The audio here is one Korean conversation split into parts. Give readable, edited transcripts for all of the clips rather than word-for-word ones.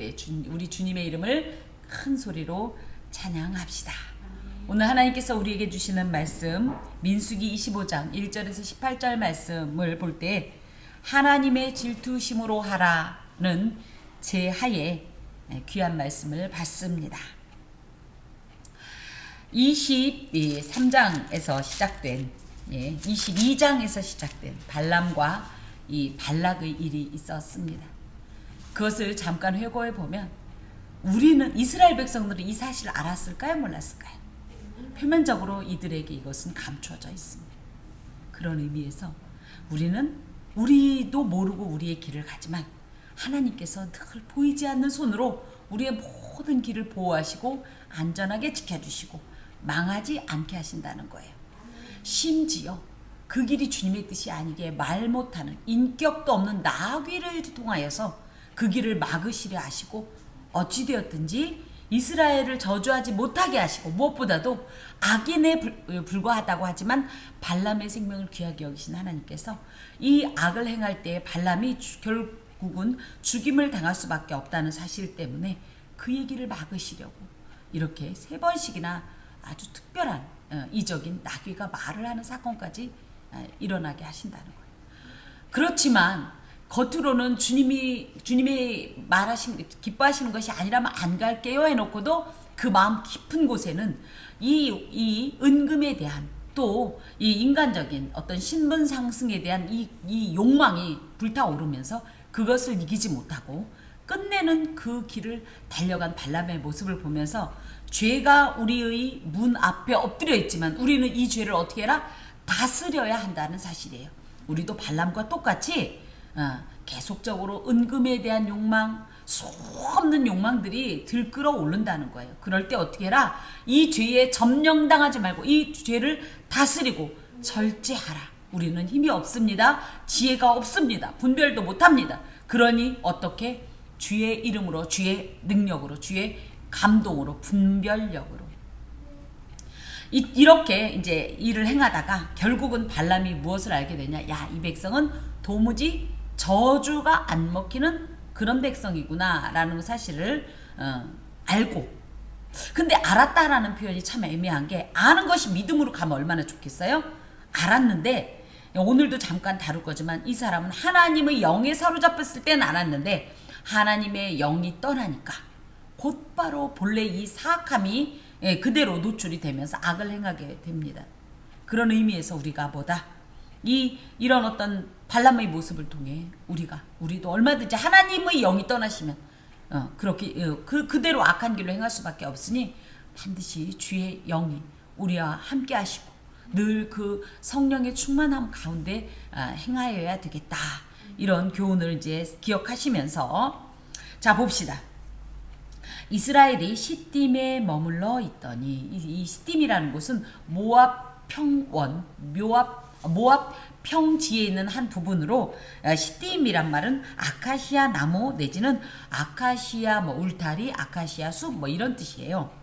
우리 주님의 이름을 큰 소리로 찬양합시다. 오늘 하나님께서 우리에게 주시는 말씀 민수기 25장 1절에서 18절 말씀을 볼 때 하나님의 질투심으로 하라는 제하에 귀한 말씀을 받습니다. 23장에서 시작된 22장에서 시작된 발람과 이 발락의 일이 있었습니다. 그것을 잠깐 회고해 보면 우리는 이스라엘 백성들은 이 사실을 알았을까요? 몰랐을까요? 표면적으로 이들에게 이것은 감추어져 있습니다. 그런 의미에서 우리도 모르고 우리의 길을 가지만 하나님께서 늘 보이지 않는 손으로 우리의 모든 길을 보호하시고 안전하게 지켜주시고 망하지 않게 하신다는 거예요. 심지어 그 길이 주님의 뜻이 아니게 말 못하는 인격도 없는 나귀를 통하여서 그 길을 막으시려 하시고 어찌되었든지 이스라엘을 저주하지 못하게 하시고 무엇보다도 악인에 불과하다고 하지만 발람의 생명을 귀하게 여기신 하나님께서 이 악을 행할 때 발람이 결국은 죽임을 당할 수밖에 없다는 사실 때문에 그 얘기를 막으시려고 이렇게 3번씩이나 아주 특별한 이적인 나귀가 말을 하는 사건까지 일어나게 하신다는 거예요. 그렇지만 겉으로는 주님이 기뻐하시는 것이 아니라면 안 갈게요 해놓고도 그 마음 깊은 곳에는 이 은금에 대한 또 이 인간적인 어떤 신분 상승에 대한 이 욕망이 불타오르면서 그것을 이기지 못하고 끝내는 그 길을 달려간 발람의 모습을 보면서 죄가 우리의 문 앞에 엎드려 있지만 우리는 이 죄를 어떻게 해라? 다스려야 한다는 사실이에요. 우리도 발람과 똑같이 계속적으로 은금에 대한 욕망, 수없는 욕망들이 들끓어 오른다는 거예요. 그럴 때 어떻게 해라? 이 죄에 점령당하지 말고 이 죄를 다스리고 절제하라. 우리는 힘이 없습니다. 지혜가 없습니다. 분별도 못합니다. 그러니 어떻게? 주의 이름으로, 주의 능력으로, 주의 감동으로, 분별력으로 이렇게 이제 일을 행하다가 결국은 발람이 무엇을 알게 되냐? 야, 이 백성은 도무지 저주가 안 먹히는 그런 백성이구나 라는 사실을 알고, 근데 알았다라는 표현이 참 애매한 게 아는 것이 믿음으로 가면 얼마나 좋겠어요? 알았는데 오늘도 잠깐 다룰 거지만 이 사람은 하나님의 영에 사로잡혔을 때는 알았는데 하나님의 영이 떠나니까 곧바로 본래 이 사악함이 그대로 노출이 되면서 악을 행하게 됩니다. 그런 의미에서 우리가 보다 이런 어떤 발람의 모습을 통해 우리도 얼마든지 하나님의 영이 떠나시면 그렇게 그대로 악한 길로 행할 수밖에 없으니 반드시 주의 영이 우리와 함께 하시고 늘 그 성령의 충만함 가운데 행하여야 되겠다. 이런 교훈을 이제 기억하시면서 자 봅시다. 이스라엘이 시딤에 머물러 있더니 이 시딤이라는 곳은 모압 평지에 있는 한 부분으로 시딤이란 말은 아카시아 나무 내지는 아카시아 울타리, 아카시아 숲 이런 뜻이에요.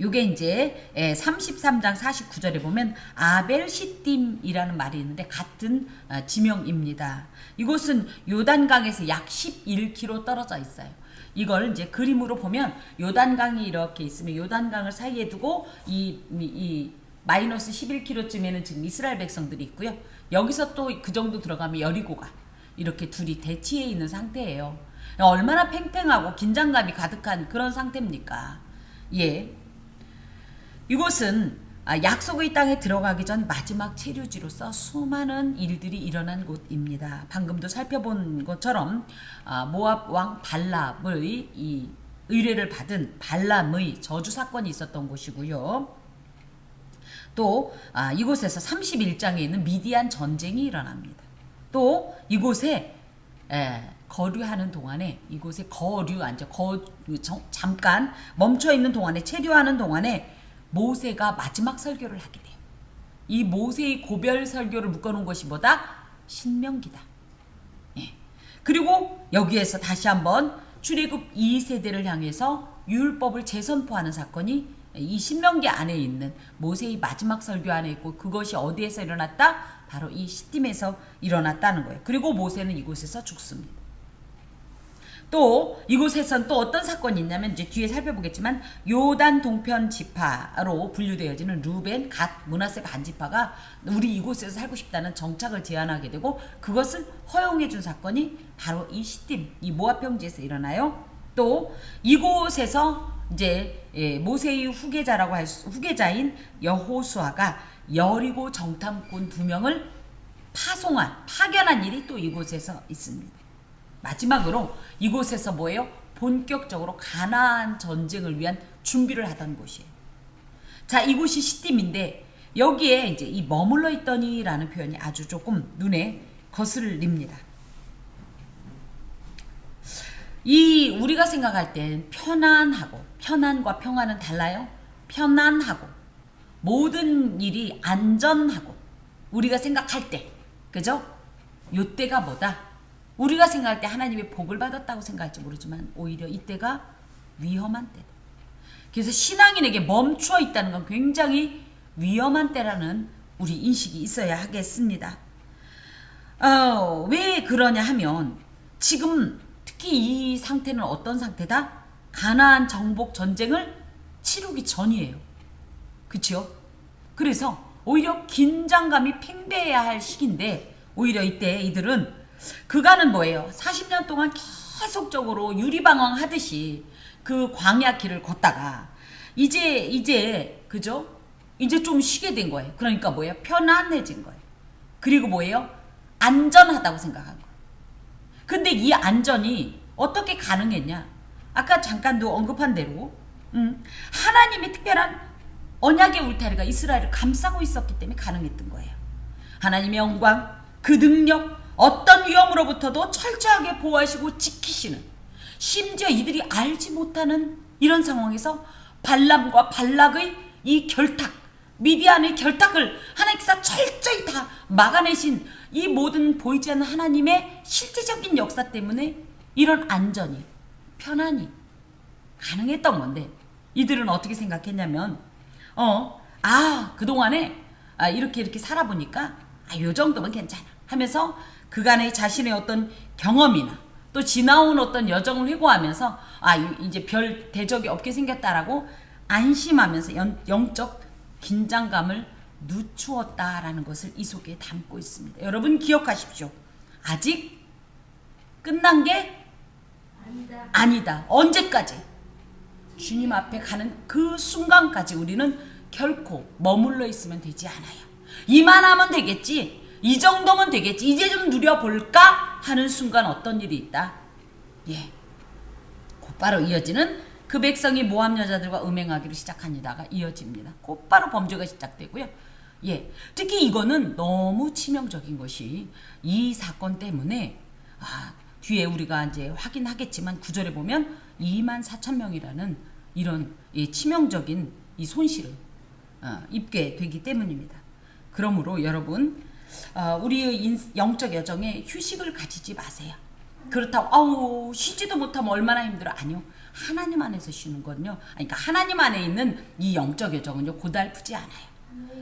요게 이제 33장 49절에 보면 아벨 시딤이라는 말이 있는데 같은 지명입니다. 이곳은 요단강에서 약 11km 떨어져 있어요. 이걸 이제 그림으로 보면 요단강이 이렇게 있으면 요단강을 사이에 두고 이 마이너스 11km쯤에는 지금 이스라엘 백성들이 있고요. 여기서 또 그 정도 들어가면 여리고가 이렇게 둘이 대치해 있는 상태예요. 얼마나 팽팽하고 긴장감이 가득한 그런 상태입니까? 예. 이곳은 약속의 땅에 들어가기 전 마지막 체류지로서 수많은 일들이 일어난 곳입니다. 방금도 살펴본 것처럼 모압 왕 발람의 이 의뢰를 받은 발람의 저주 사건이 있었던 곳이고요. 또 이곳에서 31장에 있는 미디안 전쟁이 일어납니다. 또 이곳에 거류하는 동안에 잠깐 멈춰있는 동안에 체류하는 동안에 모세가 마지막 설교를 하게 돼요. 이 모세의 고별 설교를 묶어놓은 것이 뭐다? 신명기다. 예. 그리고 여기에서 다시 한번 출애굽 2세대를 향해서 율법을 재선포하는 사건이 이 신명기 안에 있는 모세의 마지막 설교 안에 있고 그것이 어디에서 일어났다? 바로 이 시딤에서 일어났다는 거예요. 그리고 모세는 이곳에서 죽습니다. 또 이곳에선 또 어떤 사건이 있냐면 이제 뒤에 살펴보겠지만 요단 동편 지파로 분류되어지는 루벤, 갓, 므낫세 반지파가 우리 이곳에서 살고 싶다는 정착을 제안하게 되고 그것을 허용해 준 사건이 바로 이 시딤, 이 모압 평지에서 일어나요. 또 이곳에서 이제 모세의 후계자인 여호수아가 여리고 정탐꾼 2명을 파견한 일이 또 이곳에서 있습니다. 마지막으로 이곳에서 뭐예요? 본격적으로 가나안 전쟁을 위한 준비를 하던 곳이에요. 자, 이곳이 시딤인데 여기에 이제 이 머물러 있더니라는 표현이 아주 조금 눈에 거슬립니다. 이 우리가 생각할 땐 편안하고 편안과 평안은 달라요. 편안하고 모든 일이 안전하고 우리가 생각할 때 그죠? 요때가 뭐다? 우리가 생각할 때 하나님의 복을 받았다고 생각할지 모르지만 오히려 이때가 위험한 때다. 그래서 신앙인에게 멈춰 있다는 건 굉장히 위험한 때라는 우리 인식이 있어야 하겠습니다. 왜 그러냐 하면 지금 특히 이 상태는 어떤 상태다? 가나안 정복 전쟁을 치르기 전이에요. 그렇죠? 그래서 오히려 긴장감이 팽배해야 할 시기인데 오히려 이때 이들은 그간은 뭐예요? 40년 동안 계속적으로 유리방황하듯이 그 광야 길을 걷다가 이제 그죠? 이제 좀 쉬게 된 거예요. 그러니까 뭐예요? 편안해진 거예요. 그리고 뭐예요? 안전하다고 생각한 거예요. 근데 이 안전이 어떻게 가능했냐? 아까 잠깐도 언급한 대로 하나님의 특별한 언약의 울타리가 이스라엘을 감싸고 있었기 때문에 가능했던 거예요. 하나님의 영광, 그 능력, 어떤 위험으로부터도 철저하게 보호하시고 지키시는, 심지어 이들이 알지 못하는 이런 상황에서 발람과 발락의 이 결탁, 미디안의 결탁을 하나님께서 철저히 다 막아내신 이 모든 보이지 않는 하나님의 실제적인 역사 때문에 이런 안전이, 편안이 가능했던 건데 이들은 어떻게 생각했냐면 그동안에 이렇게 살아보니까 요 정도면 괜찮아 하면서 그간의 자신의 어떤 경험이나 또 지나온 어떤 여정을 회고하면서 이제 별 대적이 없게 생겼다라고 안심하면서 영적 긴장감을 늦추었다라는 것을 이 속에 담고 있습니다. 여러분 기억하십시오. 아직 끝난 게 아니다. 언제까지? 주님 앞에 가는 그 순간까지 우리는 결코 머물러 있으면 되지 않아요. 이만하면 되겠지. 이 정도면 되겠지. 이제 좀 누려볼까 하는 순간 어떤 일이 있다. 곧바로 이어지는 그 백성이 모압 여자들과 음행하기로 시작한 일화가 이어집니다. 곧바로 범죄가 시작되고요. 특히 이거는 너무 치명적인 것이 이 사건 때문에 뒤에 우리가 이제 확인하겠지만 9절에 보면 24,000명이라는 이런 치명적인 이 손실을 입게 되기 때문입니다. 그러므로 여러분 우리의 영적 여정에 휴식을 가지지 마세요. 그렇다고 쉬지도 못하면 얼마나 힘들어. 아니요. 하나님 안에서 쉬는 건요. 그러니까 하나님 안에 있는 이 영적 여정은요. 고달프지 않아요.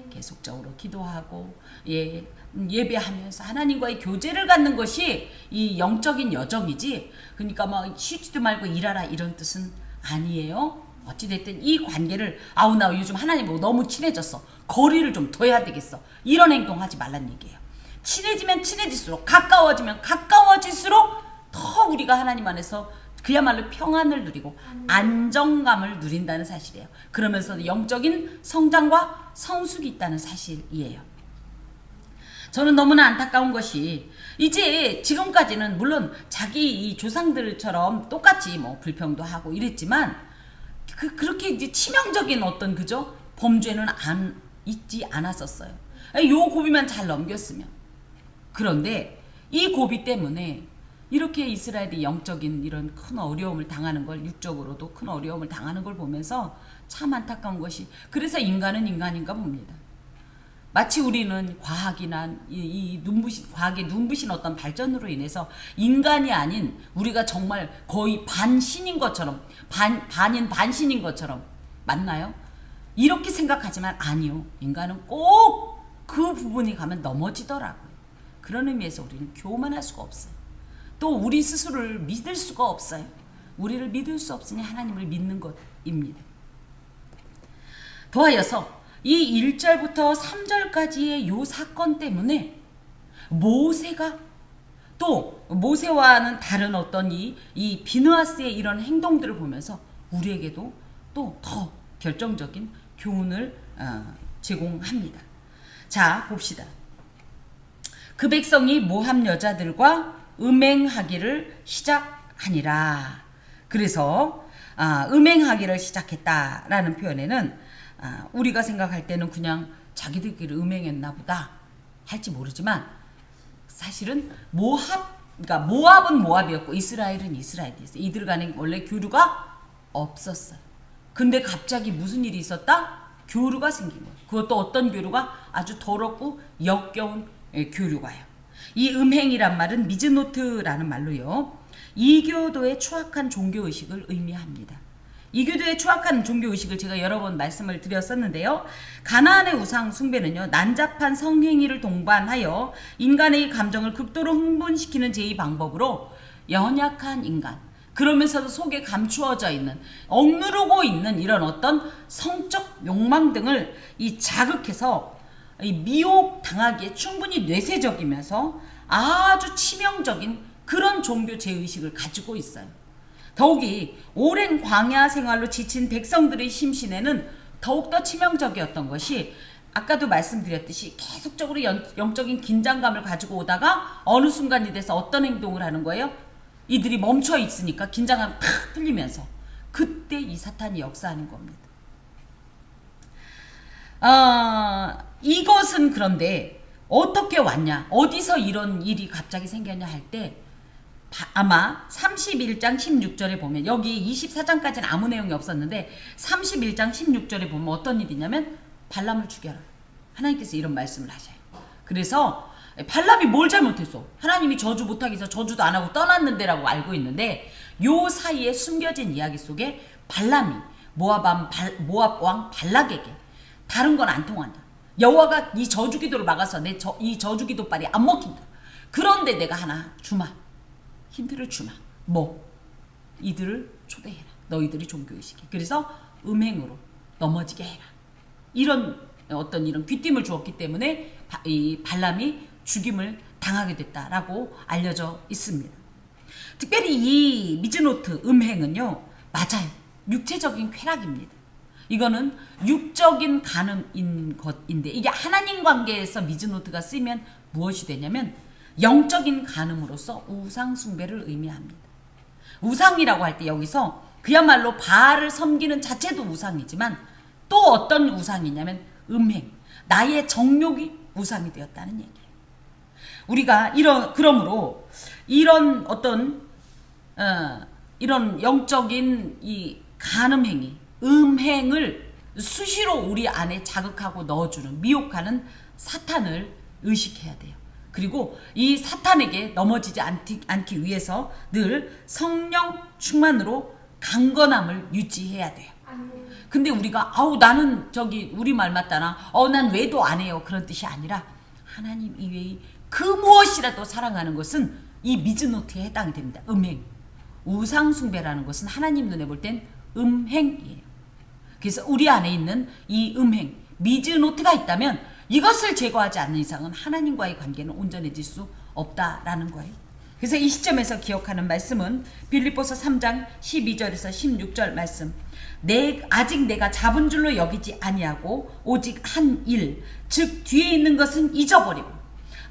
계속적으로 기도하고 예배하면서 하나님과의 교제를 갖는 것이 이 영적인 여정이지. 그러니까 막 쉬지도 말고 일하라 이런 뜻은 아니에요. 어찌됐든 이 관계를 나 요즘 하나님하고 너무 친해졌어. 거리를 좀 둬야 되겠어. 이런 행동하지 말란 얘기예요. 친해지면 친해질수록 가까워지면 가까워질수록 더 우리가 하나님 안에서 그야말로 평안을 누리고 안정감을 누린다는 사실이에요. 그러면서 영적인 성장과 성숙이 있다는 사실이에요. 저는 너무나 안타까운 것이 이제 지금까지는 물론 자기 이 조상들처럼 똑같이 뭐 불평도 하고 이랬지만 그렇게 이제 치명적인 어떤 그죠? 범죄는 있지 않았었어요. 요 고비만 잘 넘겼으면. 그런데 이 고비 때문에 이렇게 이스라엘이 영적인 이런 큰 어려움을 당하는 걸, 육적으로도 큰 어려움을 당하는 걸 보면서 참 안타까운 것이, 그래서 인간은 인간인가 봅니다. 마치 우리는 과학이나 과학의 눈부신 어떤 발전으로 인해서 인간이 아닌 우리가 정말 거의 반신인 것처럼, 반인 반신인 것처럼 맞나요? 이렇게 생각하지만 아니요. 인간은 꼭 그 부분이 가면 넘어지더라고요. 그런 의미에서 우리는 교만할 수가 없어요. 또 우리 스스로를 믿을 수가 없어요. 우리를 믿을 수 없으니 하나님을 믿는 것입니다. 더하여서 이 1절부터 3절까지의 요 사건 때문에 모세가 또 모세와는 다른 어떤 이 비느하스의 이런 행동들을 보면서 우리에게도 또 더 결정적인 교훈을 제공합니다. 자, 봅시다. 그 백성이 모압 여자들과 음행하기를 시작하니라. 그래서 음행하기를 시작했다라는 표현에는 우리가 생각할 때는 그냥 자기들끼리 음행했나 보다 할지 모르지만 사실은 그러니까 모압은 모압이었고 이스라엘은 이스라엘이었어요. 이들 간에 원래 교류가 없었어요. 근데 갑자기 무슨 일이 있었다? 교류가 생긴 거예요. 그것도 어떤 교류가? 아주 더럽고 역겨운 교류가요. 이 음행이란 말은 미즈노트라는 말로요. 이교도의 추악한 종교의식을 의미합니다. 이교도의 추악한 종교의식을 제가 여러 번 말씀을 드렸었는데요. 가나안의 우상 숭배는요. 난잡한 성행위를 동반하여 인간의 감정을 극도로 흥분시키는 제2방법으로 연약한 인간, 그러면서도 속에 감추어져 있는, 억누르고 있는 이런 어떤 성적 욕망 등을 자극해서 미혹당하기에 충분히 뇌세적이면서 아주 치명적인 그런 종교 제의식을 가지고 있어요. 더욱이 오랜 광야 생활로 지친 백성들의 심신에는 더욱더 치명적이었던 것이 아까도 말씀드렸듯이 계속적으로 영적인 긴장감을 가지고 오다가 어느 순간이 돼서 어떤 행동을 하는 거예요? 이들이 멈춰 있으니까 긴장감이 탁 풀리면서 그때 이 사탄이 역사하는 겁니다. 이것은 그런데 어떻게 왔냐? 어디서 이런 일이 갑자기 생겼냐 할 때 아마 31장 16절에 보면, 여기 24장까지는 아무 내용이 없었는데 31장 16절에 보면 어떤 일이냐면 발람을 죽여라. 하나님께서 이런 말씀을 하셔요. 그래서 발람이 뭘 잘못했어? 하나님이 저주 못하게 해서 저주도 안 하고 떠났는데 라고 알고 있는데 요 사이에 숨겨진 이야기 속에 발람이 모압 왕 발락에게 다른 건 안 통한다. 여호와가 이 저주기도를 막아서 이 저주기도빨이 안 먹힌다. 그런데 내가 하나 주마. 힌트를 주마. 이들을 초대해라. 너희들이 종교의식이. 그래서 음행으로 넘어지게 해라. 이런 귀띔을 주었기 때문에 이 발람이 죽임을 당하게 됐다라고 알려져 있습니다. 특별히 이 미즈노트 음행은요, 맞아요. 육체적인 쾌락입니다. 이거는 육적인 간음인 것인데, 이게 하나님 관계에서 미즈노트가 쓰이면 무엇이 되냐면 영적인 간음으로서 우상 숭배를 의미합니다. 우상이라고 할 때 여기서 그야말로 바알을 섬기는 자체도 우상이지만 또 어떤 우상이냐면 음행, 나의 정욕이 우상이 되었다는 얘기예요. 우리가 그러므로 이런 이런 영적인 이 간음 행위, 음행을 수시로 우리 안에 자극하고 넣어주는, 미혹하는 사탄을 의식해야 돼요. 그리고 이 사탄에게 넘어지지 않기 위해서 늘 성령 충만으로 강건함을 유지해야 돼요. 근데 우리가 나는 우리말 맞다나 난 외도 안 해요, 그런 뜻이 아니라 하나님 이외의 그 무엇이라도 사랑하는 것은 이 미즈노트에 해당이 됩니다. 음행, 우상숭배라는 것은 하나님 눈에 볼 땐 음행이에요. 그래서 우리 안에 있는 이 음행, 미즈노트가 있다면 이것을 제거하지 않는 이상은 하나님과의 관계는 온전해질 수 없다라는 거예요. 그래서 이 시점에서 기억하는 말씀은 빌립보서 3장 12절에서 16절 말씀. 아직 내가 잡은 줄로 여기지 아니하고 오직 한 일, 즉 뒤에 있는 것은 잊어버리고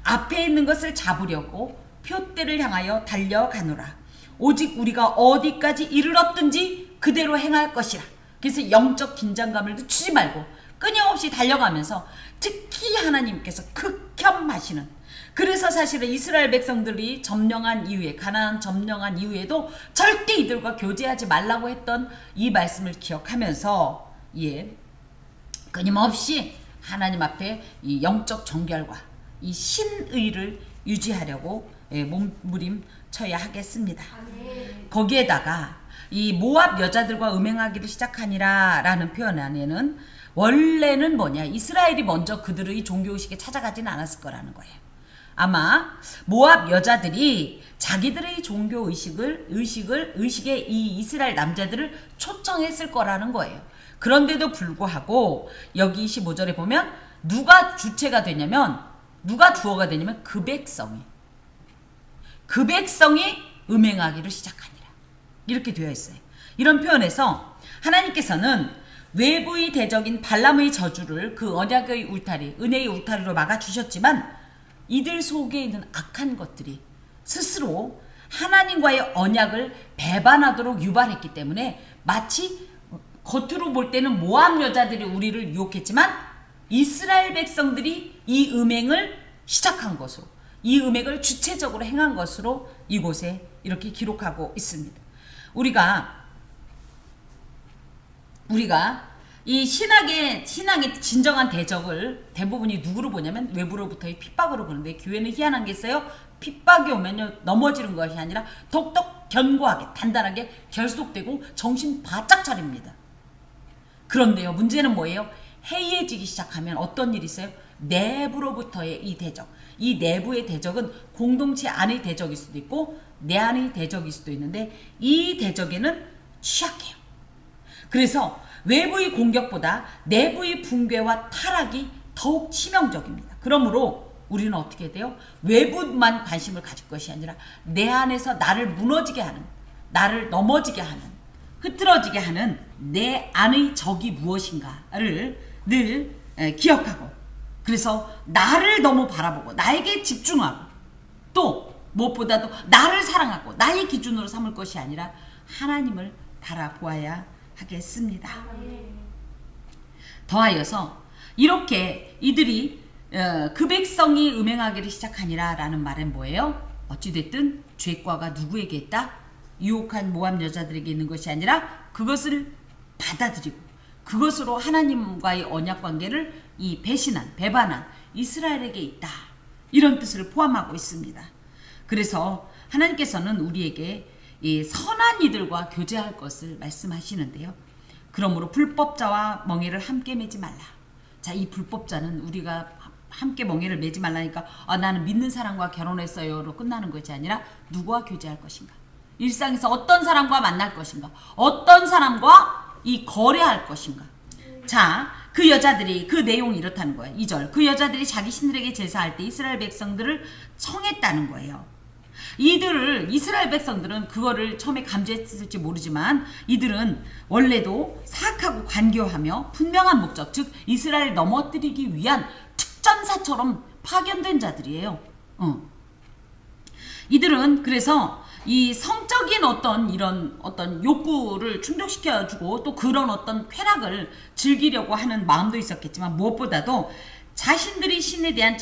앞에 있는 것을 잡으려고 표대를 향하여 달려가노라. 오직 우리가 어디까지 이르렀든지 그대로 행할 것이라. 그래서 영적 긴장감을 늦추지 말고 끊임없이 달려가면서 특히 하나님께서 극혐하시는, 그래서 사실은 이스라엘 백성들이 가나안 점령한 이후에도 절대 이들과 교제하지 말라고 했던 이 말씀을 기억하면서 끊임없이 하나님 앞에 이 영적 정결과 이 신의를 유지하려고 몸부림쳐야 하겠습니다. 거기에다가 이 모압 여자들과 음행하기를 시작하니라 라는 표현 안에는 원래는 이스라엘이 먼저 그들의 종교의식에 찾아가지는 않았을 거라는 거예요. 아마 모압 여자들이 자기들의 종교 의식에 이 이스라엘 남자들을 초청했을 거라는 거예요. 그런데도 불구하고 여기 15절에 보면 누가 주체가 되냐면, 누가 주어가 되냐면 그 백성이 음행하기를 시작하니라. 이렇게 되어 있어요. 이런 표현에서 하나님께서는 외부의 대적인 발람의 저주를 그 언약의 울타리, 은혜의 울타리로 막아주셨지만 이들 속에 있는 악한 것들이 스스로 하나님과의 언약을 배반하도록 유발했기 때문에 마치 겉으로 볼 때는 모압 여자들이 우리를 유혹했지만 이스라엘 백성들이 이 음행을 시작한 것으로, 이 음행을 주체적으로 행한 것으로 이곳에 이렇게 기록하고 있습니다. 우리가 이 신앙의 진정한 대적을 대부분이 누구로 보냐면 외부로부터의 핍박으로 보는데, 교회는 희한한 게 있어요. 핍박이 오면요 넘어지는 것이 아니라 더욱더 견고하게 단단하게 결속되고 정신 바짝 차립니다. 그런데요, 문제는 뭐예요? 해이해지기 시작하면 어떤 일이 있어요? 내부로부터의 이 대적, 이 내부의 대적은 공동체 안의 대적일 수도 있고 내 안의 대적일 수도 있는데 이 대적에는 취약해요. 그래서 외부의 공격보다 내부의 붕괴와 타락이 더욱 치명적입니다. 그러므로 우리는 어떻게 돼요? 외부만 관심을 가질 것이 아니라 내 안에서 나를 무너지게 하는, 나를 넘어지게 하는, 흐트러지게 하는 내 안의 적이 무엇인가를 늘 기억하고, 그래서 나를 너무 바라보고 나에게 집중하고, 또 무엇보다도 나를 사랑하고 나의 기준으로 삼을 것이 아니라 하나님을 바라보아야 하겠습니다. 더하여서 이렇게 이들이 그 백성이 음행하기를 시작하니라 라는 말은 뭐예요? 어찌됐든 죄과가 누구에게 있다? 유혹한 모압 여자들에게 있는 것이 아니라 그것을 받아들이고 그것으로 하나님과의 언약 관계를 이 배반한 이스라엘에게 있다. 이런 뜻을 포함하고 있습니다. 그래서 하나님께서는 우리에게 이 선한 이들과 교제할 것을 말씀하시는데요. 그러므로 불법자와 멍에를 함께 매지 말라. 자, 이 불법자는 우리가 함께 멍에를 매지 말라니까 나는 믿는 사람과 결혼했어요로 끝나는 것이 아니라 누구와 교제할 것인가? 일상에서 어떤 사람과 만날 것인가? 어떤 사람과 이 거래할 것인가? 자, 그 여자들이, 그 내용이 이렇다는 거예요. 2절. 그 여자들이 자기 신들에게 제사할 때 이스라엘 백성들을 청했다는 거예요. 이스라엘 백성들은 그거를 처음에 감지했을지 모르지만 이들은 원래도 사악하고 관교하며 분명한 목적, 즉 이스라엘을 넘어뜨리기 위한 특전사처럼 파견된 자들이에요. 이들은 그래서 이 성적인 어떤 욕구를 충족시켜주고 또 그런 어떤 쾌락을 즐기려고 하는 마음도 있었겠지만 무엇보다도 자신들이 신에 대한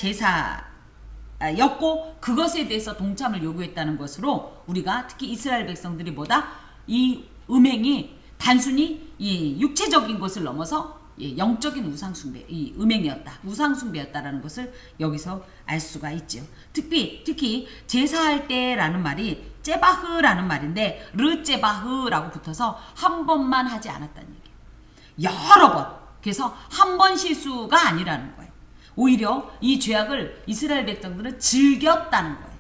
제사였고 그것에 대해서 동참을 요구했다는 것으로 우리가 특히 이스라엘 백성들이 보다 이 음행이 단순히 이 육체적인 것을 넘어서 영적인 우상숭배, 이 우상숭배였다라는 것을 여기서 알 수가 있죠. 특히 제사할 때라는 말이 제바흐라는 말인데 르제바흐라고 붙어서 한 번만 하지 않았다는 얘기예요. 여러 번. 그래서 한 번 실수가 아니라는 거예요. 오히려 이 죄악을 이스라엘 백성들은 즐겼다는 거예요.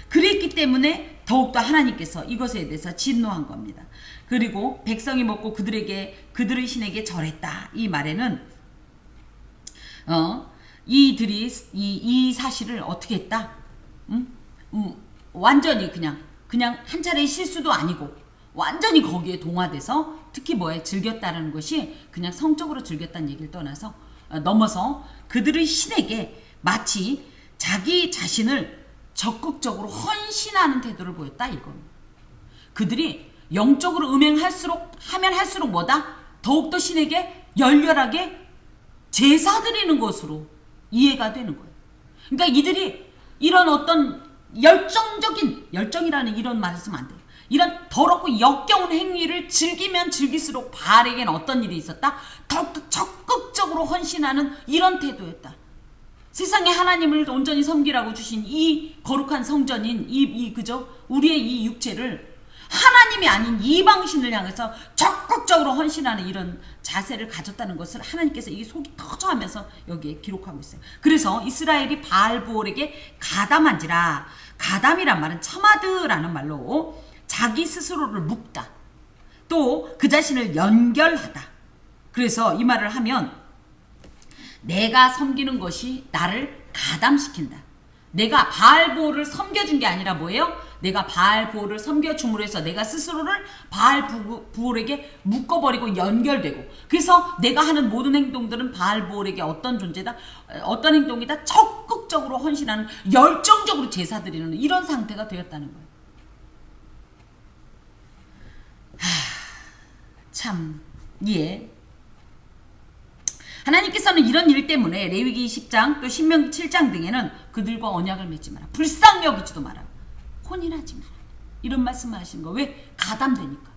그랬기 때문에 더욱더 하나님께서 이것에 대해서 진노한 겁니다. 그리고 백성이 먹고 그들의 신에게 절했다. 이 말에는 이들이 이 사실을 어떻게 했다? 완전히 그냥 한 차례의 실수도 아니고 완전히 거기에 동화돼서 특히 뭐에 즐겼다는 것이 그냥 성적으로 즐겼다는 얘기를 떠나서 넘어서 그들의 신에게 마치 자기 자신을 적극적으로 헌신하는 태도를 보였다 이겁니다. 그들이 영적으로 하면 할수록 뭐다? 더욱더 신에게 열렬하게 제사 드리는 것으로 이해가 되는 거예요. 그러니까 이들이 이런 어떤 열정이라는 이런 말을 쓰면 안 돼요. 이런 더럽고 역겨운 행위를 즐기면 즐길수록 바알에게는 어떤 일이 있었다? 더욱더 적극적으로 헌신하는 이런 태도였다. 세상에 하나님을 온전히 섬기라고 주신 이 거룩한 성전인 그죠? 우리의 이 육체를 하나님이 아닌 이방신을 향해서 적극적으로 헌신하는 이런 자세를 가졌다는 것을 하나님께서 이게 속이 터져하면서 여기에 기록하고 있어요. 그래서 이스라엘이 바알보올에게 가담한지라, 가담이란 말은 첨하드라는 말로 자기 스스로를 묶다, 또 그 자신을 연결하다. 그래서 이 말을 하면 내가 섬기는 것이 나를 가담시킨다. 내가 바알보올을 섬겨준 게 아니라 뭐예요? 내가 바알보올을 섬겨줌으로 해서 내가 스스로를 바알보올에게 묶어버리고 연결되고, 그래서 내가 하는 모든 행동들은 바알보올에게 어떤 존재다, 어떤 행동이다, 적극적으로 헌신하는, 열정적으로 제사 드리는 이런 상태가 되었다는 거예요. 참, 예. 하나님께서는 이런 일 때문에 레위기 10장 또 신명기 7장 등에는 그들과 언약을 맺지 마라, 불쌍히 여기지도 마라, 혼인하지 마라, 이런 말씀을 하시는 거. 왜? 가담되니까.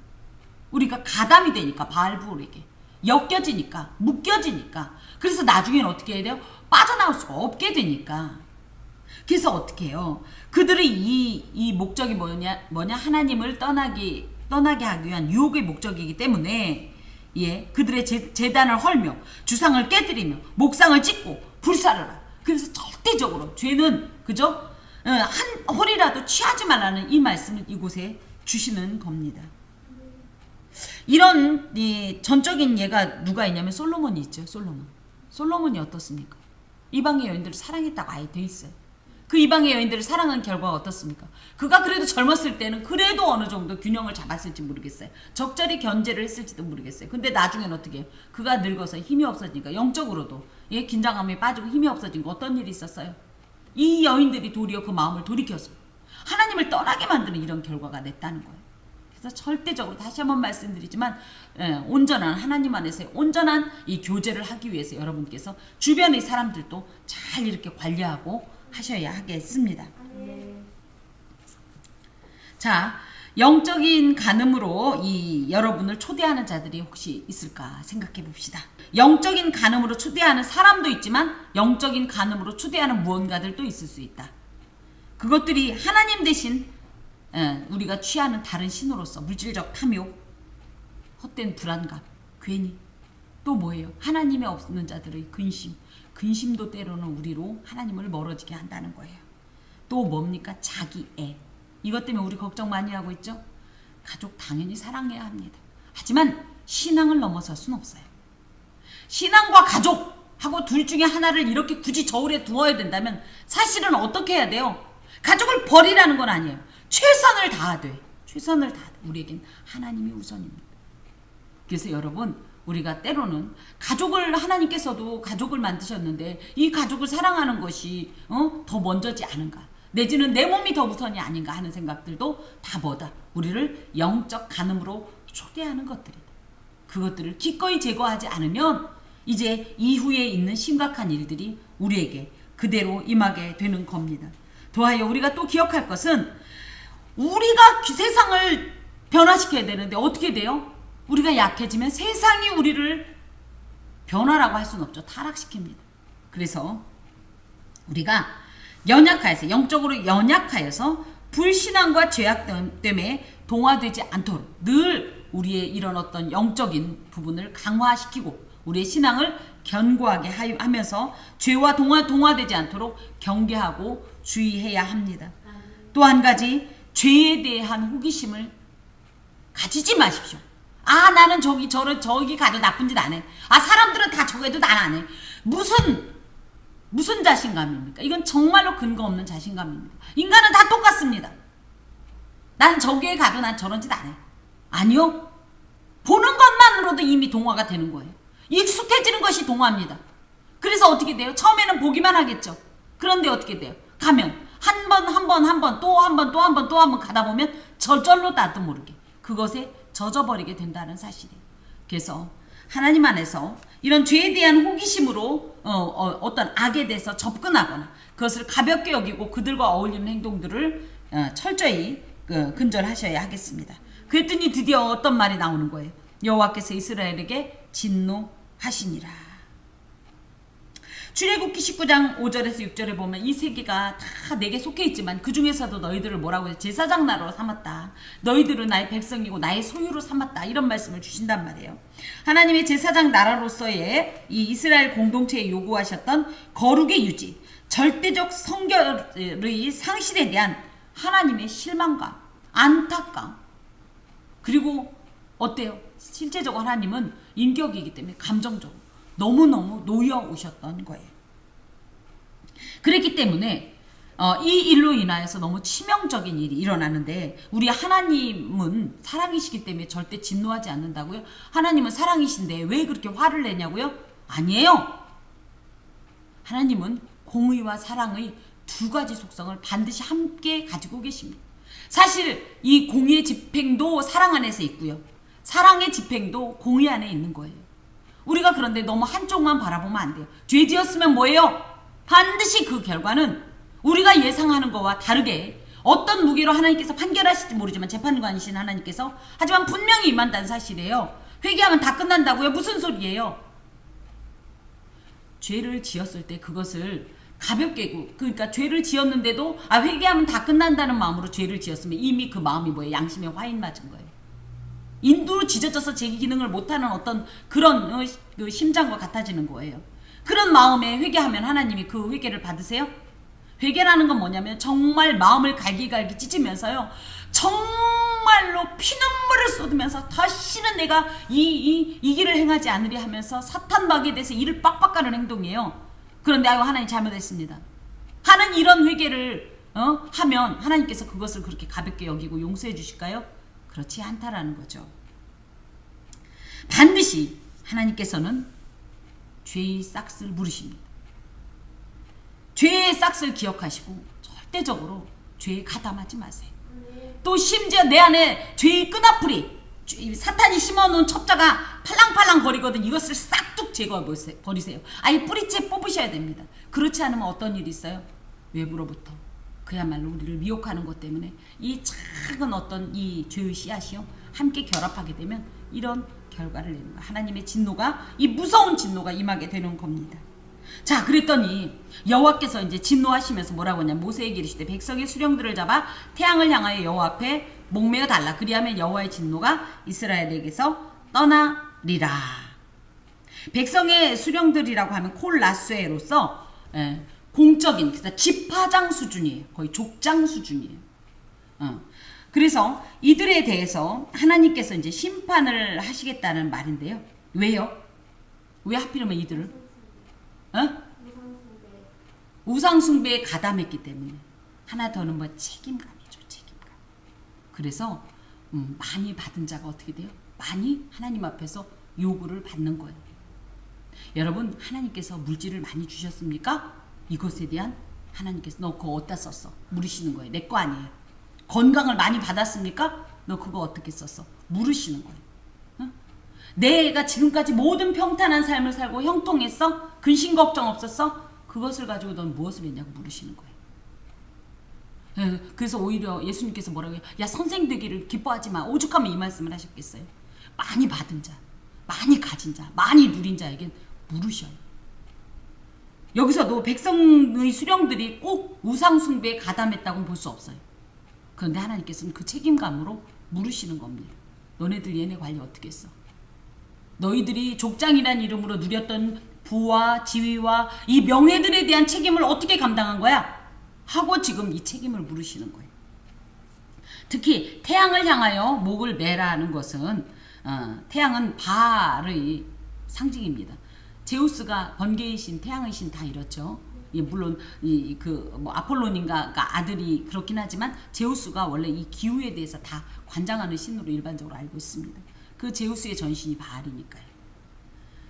우리가 가담이 되니까, 바알보올에게 엮여지니까, 묶여지니까. 그래서 나중에는 어떻게 해야 돼요? 빠져나올 수가 없게 되니까. 그래서 어떻게 해요? 그들의 이 목적이 뭐냐? 하나님을 떠나게 하기 위한 유혹의 목적이기 때문에, 예, 그들의 제단을 헐며 주상을 깨뜨리며 목상을 찢고 불사르라. 그래서 절대적으로 죄는 그저 한 홀이라도 취하지 말라는 이 말씀을 이곳에 주시는 겁니다. 이런 전적인 예가 누가 있냐면 솔로몬이 있죠. 솔로몬이 어떻습니까? 이방의 여인들을 사랑했다고 아예 돼 있어요. 그 이방의 여인들을 사랑한 결과가 어떻습니까? 그가 그래도 젊었을 때는 그래도 어느 정도 균형을 잡았을지 모르겠어요. 적절히 견제를 했을지도 모르겠어요. 근데 나중에는 어떻게 해요? 그가 늙어서 힘이 없어지니까, 영적으로도 긴장감에 빠지고 힘이 없어진 거, 어떤 일이 있었어요? 이 여인들이 도리어 그 마음을 돌이켜서 하나님을 떠나게 만드는 이런 결과가 냈다는 거예요. 그래서 절대적으로 다시 한번 말씀드리지만, 온전한 하나님 안에서의 온전한 이 교제를 하기 위해서 여러분께서 주변의 사람들도 잘 이렇게 관리하고 하셔야 하겠습니다. 자, 영적인 간음으로 이 여러분을 초대하는 자들이 혹시 있을까 생각해 봅시다. 영적인 간음으로 초대하는 사람도 있지만 영적인 간음으로 초대하는 무언가들도 있을 수 있다. 그것들이 하나님 대신 우리가 취하는 다른 신으로서 물질적 탐욕, 헛된 불안감, 괜히, 또 뭐예요? 하나님이 없는 자들의 근심도 때로는 우리로 하나님을 멀어지게 한다는 거예요. 또 뭡니까? 자기애. 이것 때문에 우리 걱정 많이 하고 있죠? 가족 당연히 사랑해야 합니다. 하지만 신앙을 넘어설 수는 없어요. 신앙과 가족하고 둘 중에 하나를 이렇게 굳이 저울에 두어야 된다면 사실은 어떻게 해야 돼요? 가족을 버리라는 건 아니에요. 최선을 다하되. 우리에겐 하나님이 우선입니다. 그래서 여러분, 우리가 때로는 가족을, 하나님께서도 가족을 만드셨는데 이 가족을 사랑하는 것이 더 먼저지 않은가, 내지는 내 몸이 더 우선이 아닌가 하는 생각들도 다 뭐다? 우리를 영적 간음으로 초대하는 것들이다. 그것들을 기꺼이 제거하지 않으면 이제 이후에 있는 심각한 일들이 우리에게 그대로 임하게 되는 겁니다. 더하여 우리가 또 기억할 것은, 우리가 세상을 변화시켜야 되는데 어떻게 돼요? 우리가 약해지면 세상이 우리를 변화라고 할 수는 없죠. 타락시킵니다. 그래서 우리가 영적으로 연약하여서 불신앙과 죄악 때문에 동화되지 않도록 늘 우리의 이런 어떤 영적인 부분을 강화시키고 우리의 신앙을 견고하게 하면서 죄와 동화되지 않도록 경계하고 주의해야 합니다. 또 한 가지, 죄에 대한 호기심을 가지지 마십시오. 나는 저기 가도 나쁜 짓 안 해. 사람들은 다 저거 해도 난 안 해. 무슨 자신감입니까? 이건 정말로 근거 없는 자신감입니다. 인간은 다 똑같습니다. 난 저기에 가도 난 저런 짓 안 해. 아니요. 보는 것만으로도 이미 동화가 되는 거예요. 익숙해지는 것이 동화입니다. 그래서 어떻게 돼요? 처음에는 보기만 하겠죠. 그런데 어떻게 돼요? 가면 한 번, 또 한 번 가다 보면 저절로 나도 모르게 그것에 젖어버리게 된다는 사실이에요. 그래서 하나님 안에서 이런 죄에 대한 호기심으로 어떤 악에 대해서 접근하거나 그것을 가볍게 여기고 그들과 어울리는 행동들을 철저히 근절하셔야 하겠습니다. 그랬더니 드디어 어떤 말이 나오는 거예요? 여호와께서 이스라엘에게 진노하시니라. 출애굽기 19장 5절에서 6절에 보면 이 세계가 다 내게 속해 있지만 그 중에서도 너희들을 뭐라고 해요? 제사장 나라로 삼았다. 너희들은 나의 백성이고 나의 소유로 삼았다. 이런 말씀을 주신단 말이에요. 하나님의 제사장 나라로서의 이 이스라엘 공동체에 요구하셨던 거룩의 유지, 절대적 성결의 상실에 대한 하나님의 실망감, 안타까움, 그리고 어때요? 실제적으로 하나님은 인격이기 때문에 감정적으로 너무너무 놓여오셨던 거예요. 그랬기 때문에 이 일로 인하여서 너무 치명적인 일이 일어나는데, 우리 하나님은 사랑이시기 때문에 절대 진노하지 않는다고요? 하나님은 사랑이신데 왜 그렇게 화를 내냐고요? 아니에요. 하나님은 공의와 사랑의 두 가지 속성을 반드시 함께 가지고 계십니다. 사실 이 공의의 집행도 사랑 안에서 있고요, 사랑의 집행도 공의 안에 있는 거예요. 우리가 그런데 너무 한쪽만 바라보면 안 돼요. 죄 지었으면 뭐예요? 반드시 그 결과는 우리가 예상하는 것과 다르게 어떤 무게로 하나님께서 판결하실지 모르지만, 재판관이신 하나님께서 하지만 분명히 임한다는 사실이에요. 회개하면 다 끝난다고요? 무슨 소리예요? 죄를 지었을 때 그것을 가볍게, 그러니까 죄를 지었는데도 회개하면 다 끝난다는 마음으로 죄를 지었으면 이미 그 마음이 뭐예요? 양심에 화인 맞은 거예요. 인두로 지져져서 제 기능을 못하는 어떤 그런 그 심장과 같아지는 거예요. 그런 마음에 회개하면 하나님이 그 회개를 받으세요? 회개라는 건 뭐냐면 정말 마음을 갈기갈기 찢으면서요, 정말로 피눈물을 쏟으면서 다시는 내가 이 길을 행하지 않으리 하면서 사탄막에 대해서 이를 빡빡 가는 행동이에요. 그런데 하나님 잘못했습니다 하는 이런 회개를 하면 하나님께서 그것을 그렇게 가볍게 여기고 용서해 주실까요? 그렇지 않다라는 거죠. 반드시 하나님께서는 죄의 싹을 물으십니다. 죄의 싹을 기억하시고 절대적으로 죄에 가담하지 마세요. 또 심지어 내 안에 죄의 끈아풀이, 사탄이 심어놓은 첩자가 팔랑팔랑 거리거든. 이것을 싹둑 제거해 버리세요. 아예 뿌리째 뽑으셔야 됩니다. 그렇지 않으면 어떤 일이 있어요? 외부로부터 그야말로 우리를 미혹하는 것 때문에 이 작은 어떤 이 죄의 씨앗이요, 함께 결합하게 되면 이런 결과를 내는 거예요. 하나님의 진노가, 이 무서운 진노가 임하게 되는 겁니다. 자, 그랬더니 여호와께서 이제 진노하시면서 뭐라고 하냐, 모세에게 이르시되 백성의 수령들을 잡아 태양을 향하여 여호와 앞에 목매어 달라. 그리하면 여호와의 진노가 이스라엘에게서 떠나리라. 백성의 수령들이라고 하면 콜라스에로서 공적인, 그래서 지파장 수준이에요. 거의 족장 수준이에요. 그래서 이들에 대해서 하나님께서 이제 심판을 하시겠다는 말인데요. 왜요? 왜 하필이면 이들을? 우상숭배에 가담했기 때문에. 하나 더는 뭐 책임감이죠. 책임감. 그래서 많이 받은 자가 어떻게 돼요? 많이 하나님 앞에서 요구를 받는 거예요. 여러분, 하나님께서 물질을 많이 주셨습니까? 이것에 대한 하나님께서 너 그거 어디다 썼어? 물으시는 거예요. 내 거 아니에요. 건강을 많이 받았습니까? 너 그거 어떻게 썼어? 물으시는 거예요. 내가 지금까지 모든 평탄한 삶을 살고 형통했어? 근심 걱정 없었어? 그것을 가지고 넌 무엇을 했냐고 물으시는 거예요. 그래서 오히려 예수님께서 뭐라고 해요? 야, 선생 되기를 기뻐하지 마. 오죽하면 이 말씀을 하셨겠어요? 많이 받은 자, 많이 가진 자, 많이 누린 자에겐 물으셔요. 여기서도 백성의 수령들이 꼭 우상숭배에 가담했다고는 볼 수 없어요. 그런데 하나님께서는 그 책임감으로 물으시는 겁니다. 너네들 얘네 관리 어떻게 했어? 너희들이 족장이란 이름으로 누렸던 부와 지위와 이 명예들에 대한 책임을 어떻게 감당한 거야? 하고 지금 이 책임을 물으시는 거예요. 특히 태양을 향하여 목을 매라는 것은 태양은 바알의 상징입니다. 제우스가 번개이신 태양이신 다 이렇죠. 물론 뭐 아폴론인가가 아들이 그렇긴 하지만 제우스가 원래 이 기후에 대해서 다 관장하는 신으로 일반적으로 알고 있습니다. 그 제우스의 전신이 바알이니까요.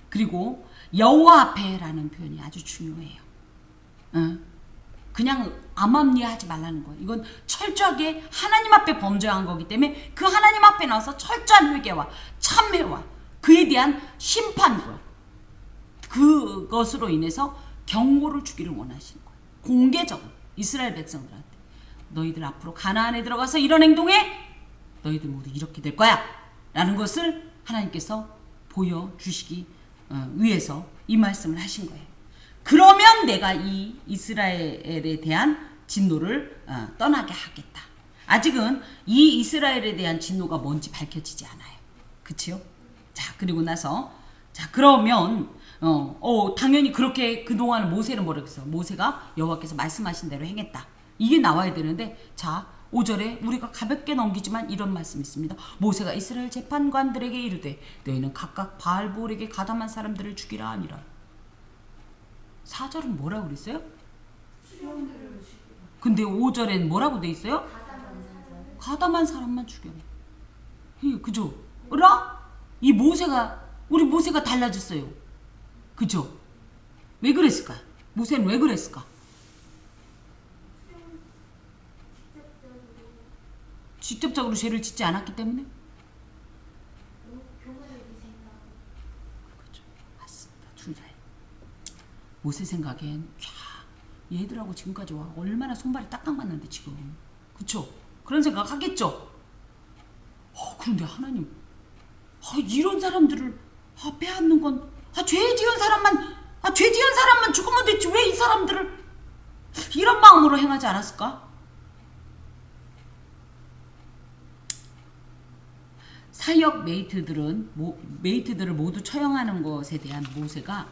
그리고 여호와 앞에라는 표현이 아주 중요해요. 그냥 암암리하지 말라는 거예요. 이건 철저하게 하나님 앞에 범죄한 거기 때문에 그 하나님 앞에 나와서 철저한 회개와 참회와 그에 대한 심판으로, 그것으로 인해서 경고를 주기를 원하시는 거예요. 공개적으로 이스라엘 백성들한테 너희들 앞으로 가나안에 들어가서 이런 행동해 너희들 모두 이렇게 될 거야 라는 것을 하나님께서 보여주시기 위해서 이 말씀을 하신 거예요. 그러면 내가 이 이스라엘에 대한 진노를 떠나게 하겠다. 아직은 이 이스라엘에 대한 진노가 뭔지 밝혀지지 않아요. 그치요? 자, 그리고 나서 자, 그러면 당연히 그렇게 그동안 모세는 뭐라고 했어? 모세가 여호와께서 말씀하신 대로 행했다. 이게 나와야 되는데 자, 5절에 우리가 가볍게 넘기지만 이런 말씀이 있습니다. 모세가 이스라엘 재판관들에게 이르되 너희는 각각 바알볼에게 가담한 사람들을 죽이라 하니라. 4절은 뭐라고 그랬어요? 근데 5절엔 뭐라고 돼 있어요? 가담한 사람만 죽여. 그죠? 어라? 우리 모세가 달라졌어요. 그죠? 왜 그랬을까? 모세는 왜 그랬을까? 직접적으로 죄를 짓지 않았기 때문에? 그렇죠. 맞습니다. 둘 다. 모세 생각엔 얘들하고 지금까지 와 얼마나 손발이 딱딱 맞는데 지금. 그쵸? 그런 생각 하겠죠? 그런데 하나님 이런 사람들을 빼앗는 건 죄 지은 사람만 죽으면 됐지 왜 이 사람들을 이런 마음으로 행하지 않았을까? 사역 메이트들을 모두 처형하는 것에 대한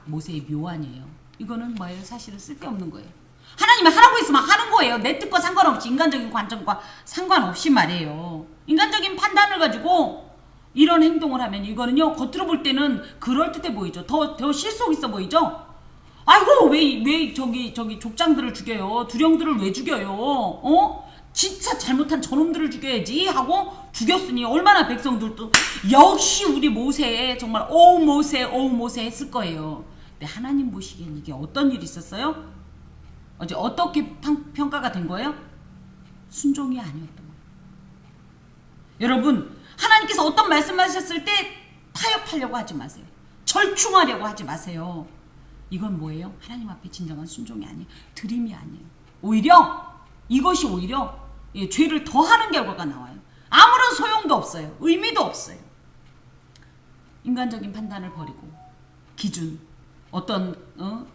모세의 묘안이에요. 이거는 뭐예요? 사실은 쓸데없는 거예요. 하나님이 하라고 했으면 하는 거예요. 내 뜻과 상관없이 인간적인 관점과 상관없이 말이에요. 인간적인 판단을 가지고 이런 행동을 하면 이거는요 겉으로 볼 때는 그럴듯해 보이죠. 더 실속 있어 보이죠. 아이고 왜 저기 족장들을 죽여요. 두령들을 왜 죽여요? 진짜 잘못한 저놈들을 죽여야지 하고 죽였으니 얼마나 백성들도 역시 우리 모세 정말 오 모세 했을 거예요. 근데 하나님 보시기엔 이게 어떤 일이 있었어요? 어떻게 평가가 된 거예요? 순종이 아니었던 거예요. 여러분 하나님께서 어떤 말씀하셨을 때 타협하려고 하지 마세요. 절충하려고 하지 마세요. 이건 뭐예요? 하나님 앞에 진정한 순종이 아니에요. 드림이 아니에요. 이것이 오히려 죄를 더하는 결과가 나와요. 아무런 소용도 없어요. 의미도 없어요. 인간적인 판단을 버리고 기준, 어떤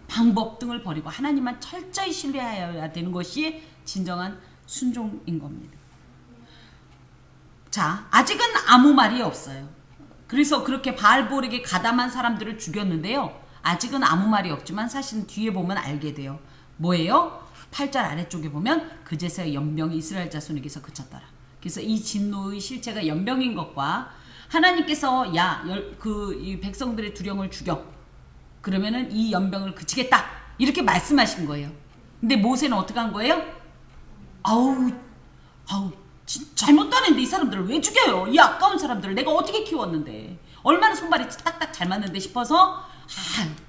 방법 등을 버리고 하나님만 철저히 신뢰하여야 되는 것이 진정한 순종인 겁니다. 자, 아직은 아무 말이 없어요. 그래서 그렇게 바알볼에게 가담한 사람들을 죽였는데요. 아직은 아무 말이 없지만 사실은 뒤에 보면 알게 돼요. 뭐예요? 8절 아래쪽에 보면 그제서야 연병이 이스라엘 자손에게서 그쳤더라. 그래서 이 진노의 실체가 연병인 것과 하나님께서 이 백성들의 두령을 죽여. 그러면은 이 연병을 그치겠다. 이렇게 말씀하신 거예요. 근데 모세는 어떻게 한 거예요? 잘못도 안 했는데 이 사람들을 왜 죽여요? 이 아까운 사람들을 내가 어떻게 키웠는데 얼마나 손발이 딱딱 잘 맞는데 싶어서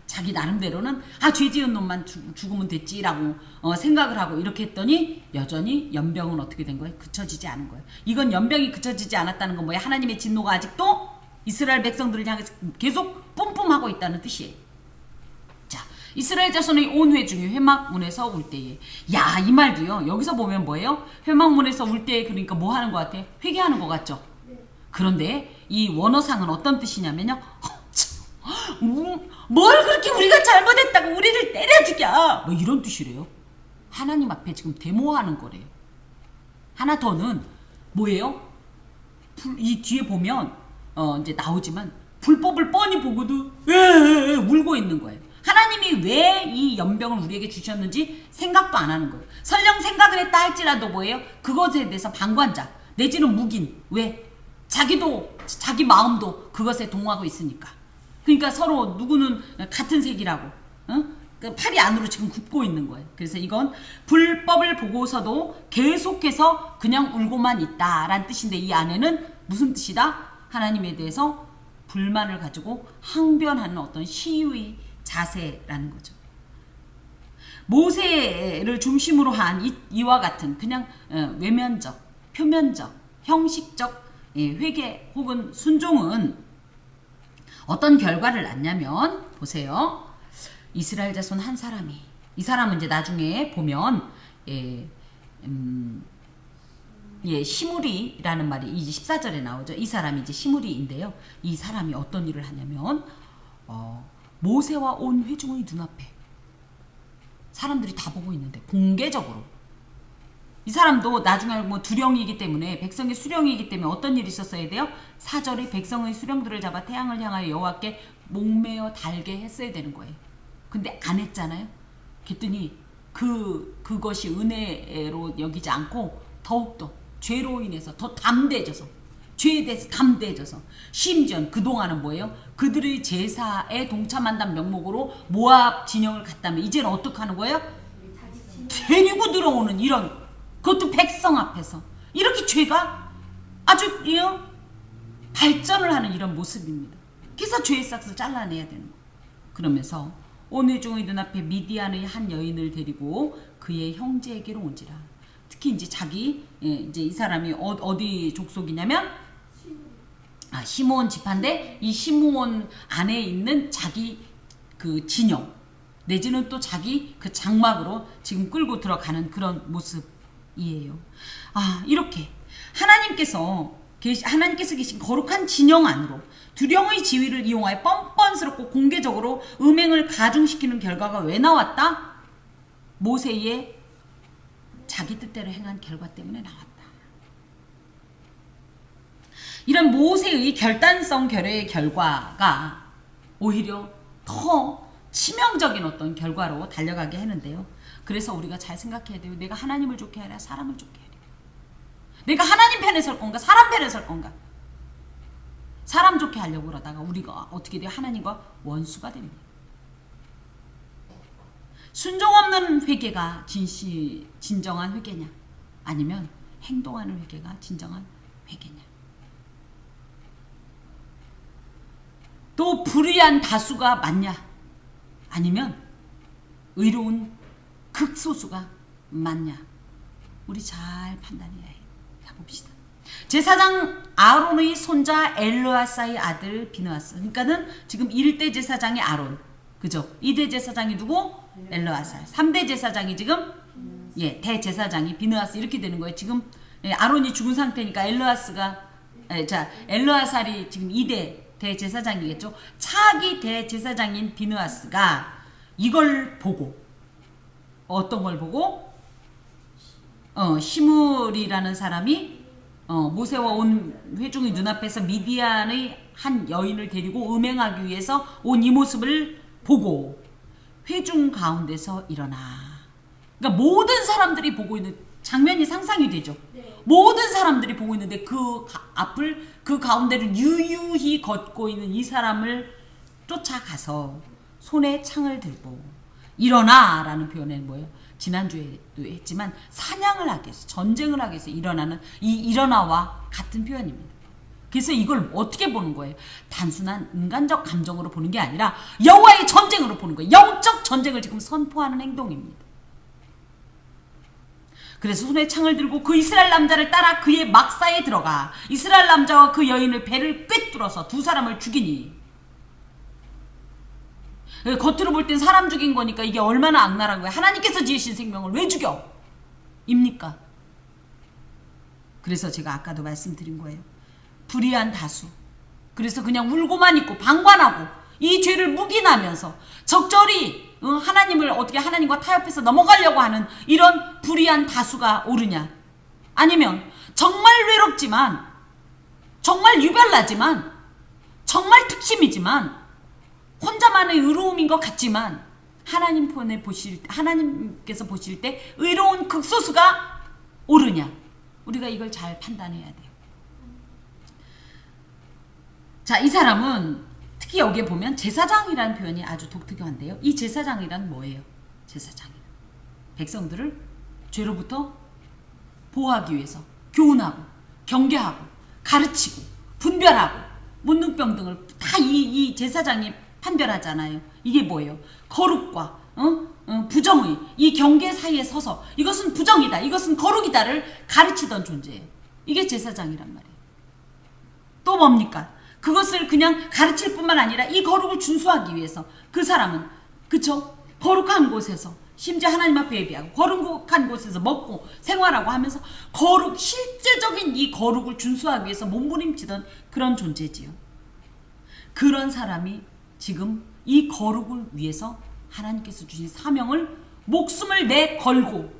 자기 나름대로는 죄 지은 놈만 죽으면 됐지라고 생각을 하고 이렇게 했더니 여전히 연병은 어떻게 된 거예요? 그쳐지지 않은 거예요. 이건 연병이 그쳐지지 않았다는 건 뭐예요? 하나님의 진노가 아직도 이스라엘 백성들을 향해서 계속 뿜뿜하고 있다는 뜻이에요. 자, 이스라엘 자손의 온 회중이 회막문에서 울 때에 이 말도요. 여기서 보면 뭐예요? 회막문에서 울 때에 그러니까 뭐 하는 것 같아? 회개하는 것 같죠? 그런데 이 원어상은 어떤 뜻이냐면요. 뭘 그렇게 우리가 잘못했다고 우리를 때려 죽여 뭐 이런 뜻이래요. 하나님 앞에 지금 데모하는 거래요. 하나 더는 뭐예요? 이 뒤에 보면 이제 나오지만 불법을 뻔히 보고도 울고 있는 거예요. 하나님이 왜 이 연병을 우리에게 주셨는지 생각도 안 하는 거예요. 설령 생각을 했다 할지라도 뭐예요? 그것에 대해서 방관자 내지는 묵인. 왜? 자기 마음도 그것에 동하고 있으니까. 그러니까 서로 누구는 같은 색이라고 그 팔이 안으로 지금 굽고 있는 거예요. 그래서 이건 불법을 보고서도 계속해서 그냥 울고만 있다라는 뜻인데 이 안에는 무슨 뜻이다? 하나님에 대해서 불만을 가지고 항변하는 어떤 시위의 자세라는 거죠. 모세를 중심으로 한 이와 같은 그냥 외면적, 표면적, 형식적 회개 혹은 순종은 어떤 결과를 낳냐면 보세요. 이스라엘 자손 한 사람이 이 사람은 이제 나중에 보면 시므리라는 말이 이제 14절에 나오죠. 이 사람이 이제 시므리인데요. 이 사람이 어떤 일을 하냐면 모세와 온 회중의 눈앞에 사람들이 다 보고 있는데 공개적으로. 이 사람도 나중에 뭐 두령이기 때문에 백성의 수령이기 때문에 어떤 일이 있었어야 돼요? 사절이 백성의 수령들을 잡아 태양을 향하여 여호와께 목매어 달게 했어야 되는 거예요. 근데 안 했잖아요. 그랬더니 그것이 은혜로 여기지 않고 더욱더 죄로 인해서 더 담대해져서 죄에 대해서 담대해져서 심지어 그동안은 뭐예요? 그들의 제사에 동참한다는 명목으로 모압 진영을 갔다면 이제는 어떻게 하는 거예요? 데리고 들어오는 이런 그것도 백성 앞에서 이렇게 죄가 아주 발전을 하는 이런 모습입니다. 그래서 죄의 싹을 잘라내야 되는 거예요. 그러면서 온 회중의 눈앞에 미디안의 한 여인을 데리고 그의 형제에게로 온지라. 특히 이제 자기 이제 이 사람이 어디 족속이냐면 시므온 지파인데 이 시므온 안에 있는 자기 그 진영 내지는 또 자기 그 장막으로 지금 끌고 들어가는 그런 모습이에요. 이렇게 하나님께서 계신 거룩한 진영 안으로 두령의 지위를 이용하여 뻔뻔스럽고 공개적으로 음행을 가중시키는 결과가 왜 나왔다? 모세의 자기 뜻대로 행한 결과 때문에 나왔다. 이런 모세의 결단성 결여의 결과가 오히려 더 치명적인 어떤 결과로 달려가게 하는데요. 그래서 우리가 잘 생각해야 돼요. 내가 하나님을 좋게 하랴 사람을 좋게 하랴. 내가 하나님 편에 설 건가 사람 편에 설 건가. 사람 좋게 하려고 그러다가 우리가 어떻게 돼요? 하나님과 원수가 됩니다. 순종 없는 회개가 진정한 회개냐? 아니면 행동하는 회개가 진정한 회개냐? 또 불의한 다수가 맞냐? 아니면 의로운 극소수가 맞냐? 우리 잘 판단해야 해요. 가봅시다. 제사장 아론의 손자 엘르아사의 아들 비느하스. 그러니까는 지금 1대 제사장이 아론. 그죠? 2대 제사장이 누구? 엘르아사. 3대 제사장이 지금 대제사장이 비느하스 이렇게 되는 거예요. 지금 아론이 죽은 상태니까 엘르아살이 지금 2대 대제사장이겠죠. 차기 대제사장인 비느하스가 이걸 보고 어떤 걸 보고 시므리라는 사람이 모세와 온 회중의 눈앞에서 미디안의 한 여인을 데리고 음행하기 위해서 온 이 모습을 보고 회중 가운데서 일어나. 그러니까 모든 사람들이 보고 있는 장면이 상상이 되죠. 네. 모든 사람들이 보고 있는데 그 앞을 그 가운데를 유유히 걷고 있는 이 사람을 쫓아가서 손에 창을 들고 일어나라는 표현은 뭐예요? 지난주에도 했지만 사냥을 하기 위해서 전쟁을 하기 위해서 일어나는 이 일어나와 같은 표현입니다. 그래서 이걸 어떻게 보는 거예요? 단순한 인간적 감정으로 보는 게 아니라 여호와의 전쟁으로 보는 거예요. 영적 전쟁을 지금 선포하는 행동입니다. 그래서 손에 창을 들고 그 이스라엘 남자를 따라 그의 막사에 들어가 이스라엘 남자와 그 여인을 배를 꿰뚫어서 두 사람을 죽이니. 겉으로 볼 땐 사람 죽인 거니까 이게 얼마나 악랄한 거야. 하나님께서 지으신 생명을 왜 죽여? 입니까? 그래서 제가 아까도 말씀드린 거예요. 불의한 다수. 그래서 그냥 울고만 있고 방관하고 이 죄를 묵인하면서 적절히 하나님을 어떻게 하나님과 타협해서 넘어가려고 하는 이런 불의한 다수가 옳으냐? 아니면 정말 외롭지만 정말 유별나지만 정말 특심이지만 혼자만의 의로움인 것 같지만 하나님께서 보실 때 의로운 극소수가 옳으냐? 우리가 이걸 잘 판단해야 돼요. 자, 이 사람은 특히 여기에 보면 제사장이라는 표현이 아주 독특한데요. 이 제사장이란 뭐예요? 제사장이 백성들을 죄로부터 보호하기 위해서 교훈하고 경계하고 가르치고 분별하고 문둥병 등을 다 이 제사장이 판별하잖아요. 이게 뭐예요? 거룩과 부정의 이 경계 사이에 서서 이것은 부정이다, 이것은 거룩이다를 가르치던 존재예요. 이게 제사장이란 말이에요. 또 뭡니까? 그것을 그냥 가르칠 뿐만 아니라 이 거룩을 준수하기 위해서 그 사람은 그쵸? 거룩한 곳에서 심지어 하나님 앞에 예배하고 거룩한 곳에서 먹고 생활하고 하면서 실제적인 이 거룩을 준수하기 위해서 몸부림치던 그런 존재지요. 그런 사람이 지금 이 거룩을 위해서 하나님께서 주신 사명을 목숨을 내 걸고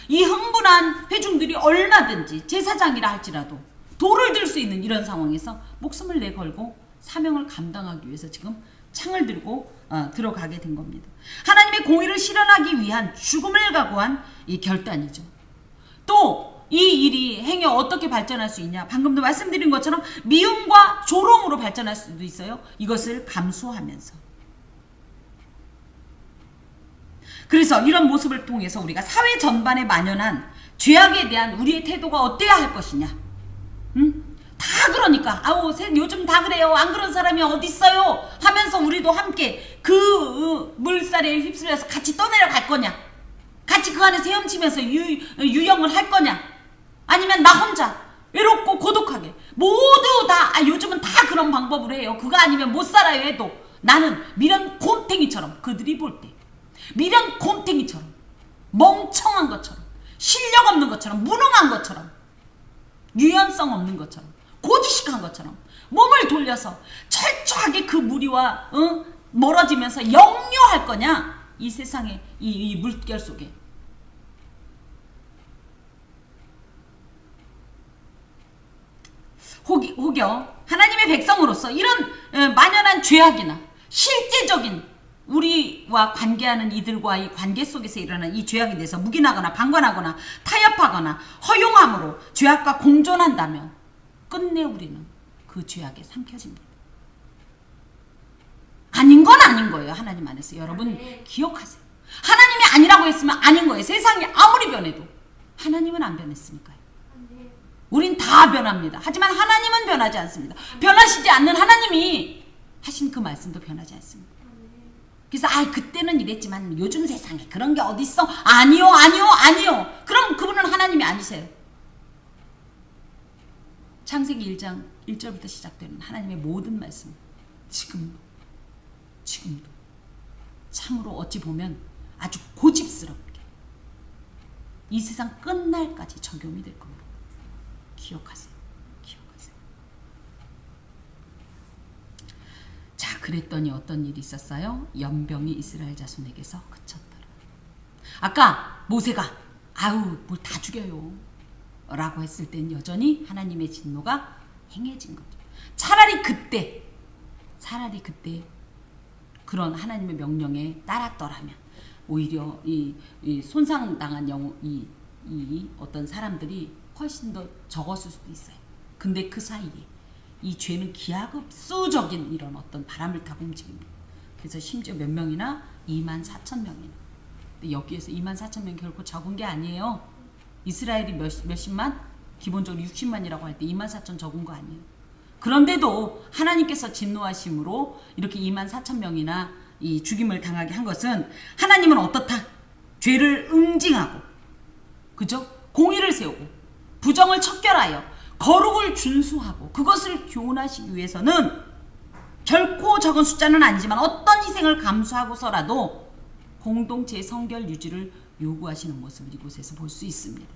이 흥분한 회중들이 얼마든지 제사장이라 할지라도 돌을 들 수 있는 이런 상황에서 목숨을 내 걸고 사명을 감당하기 위해서 지금 창을 들고 들어가게 된 겁니다. 하나님의 공의를 실현하기 위한 죽음을 각오한 이 결단이죠. 또 이 일이 행여 어떻게 발전할 수 있냐? 방금도 말씀드린 것처럼 미움과 조롱으로 발전할 수도 있어요. 이것을 감수하면서. 그래서 이런 모습을 통해서 우리가 사회 전반에 만연한 죄악에 대한 우리의 태도가 어때야 할 것이냐? 다 그러니까 아우 요즘 다 그래요. 안 그런 사람이 어디 있어요? 하면서 우리도 함께 그 물살에 휩쓸려서 같이 떠내려갈 거냐? 같이 그 안에서 헤엄치면서 유영을 할 거냐? 아니면 나 혼자 외롭고 고독하게 모두 다 요즘은 다 그런 방법으로 해요. 그거 아니면 못 살아요 해도 나는 미련 곰탱이처럼 그들이 볼 때 미련 곰탱이처럼 멍청한 것처럼 실력 없는 것처럼 무능한 것처럼 유연성 없는 것처럼 고지식한 것처럼 몸을 돌려서 철저하게 그 무리와 멀어지면서 역류할 거냐? 이 세상의 이 물결 속에. 혹여 하나님의 백성으로서 이런 만연한 죄악이나 실제적인 우리와 관계하는 이들과의 관계 속에서 일어나는 이 죄악에 대해서 묵인하거나 방관하거나 타협하거나 허용함으로 죄악과 공존한다면 끝내 우리는 그 죄악에 삼켜집니다. 아닌 건 아닌 거예요. 하나님 안에서. 여러분 기억하세요. 하나님이 아니라고 했으면 아닌 거예요. 세상이 아무리 변해도 하나님은 안 변했으니까요. 우린 다 변합니다. 하지만 하나님은 변하지 않습니다. 변하시지 않는 하나님이 하신 그 말씀도 변하지 않습니다. 그래서 그때는 이랬지만 요즘 세상에 그런 게 어딨어? 아니요. 그럼 그분은 하나님이 아니세요. 창세기 1장 1절부터 시작되는 하나님의 모든 말씀 지금도 참으로 어찌 보면 아주 고집스럽게 이 세상 끝날까지 적용이 될 겁니다. 기억하세요. 자, 그랬더니 어떤 일이 있었어요? 연병이 이스라엘 자손에게서 그쳤더라. 아까 모세가 뭘 다 죽여요 라고 했을 땐 여전히 하나님의 진노가 행해진 거죠. 차라리 그때 그런 하나님의 명령에 따랐더라면 오히려 이 손상당한 이 어떤 사람들이 훨씬 더 적었을 수도 있어요. 근데 그 사이에 이 죄는 기하급수적인 이런 어떤 바람을 타고 움직입니다. 그래서 심지어 몇 명이나 24,000명이나. 근데 여기에서 24,000명 결코 적은 게 아니에요. 이스라엘이 몇십만? 기본적으로 60만이라고 할 때 24,000 적은 거 아니에요. 그런데도 하나님께서 진노하심으로 이렇게 24,000명이나 이 죽임을 당하게 한 것은 하나님은 어떻다? 죄를 응징하고, 그죠? 공의를 세우고, 부정을 척결하여 거룩을 준수하고 그것을 교훈하시기 위해서는 결코 적은 숫자는 아니지만 어떤 희생을 감수하고서라도 공동체의 성결 유지를 요구하시는 모습을 이곳에서 볼 수 있습니다.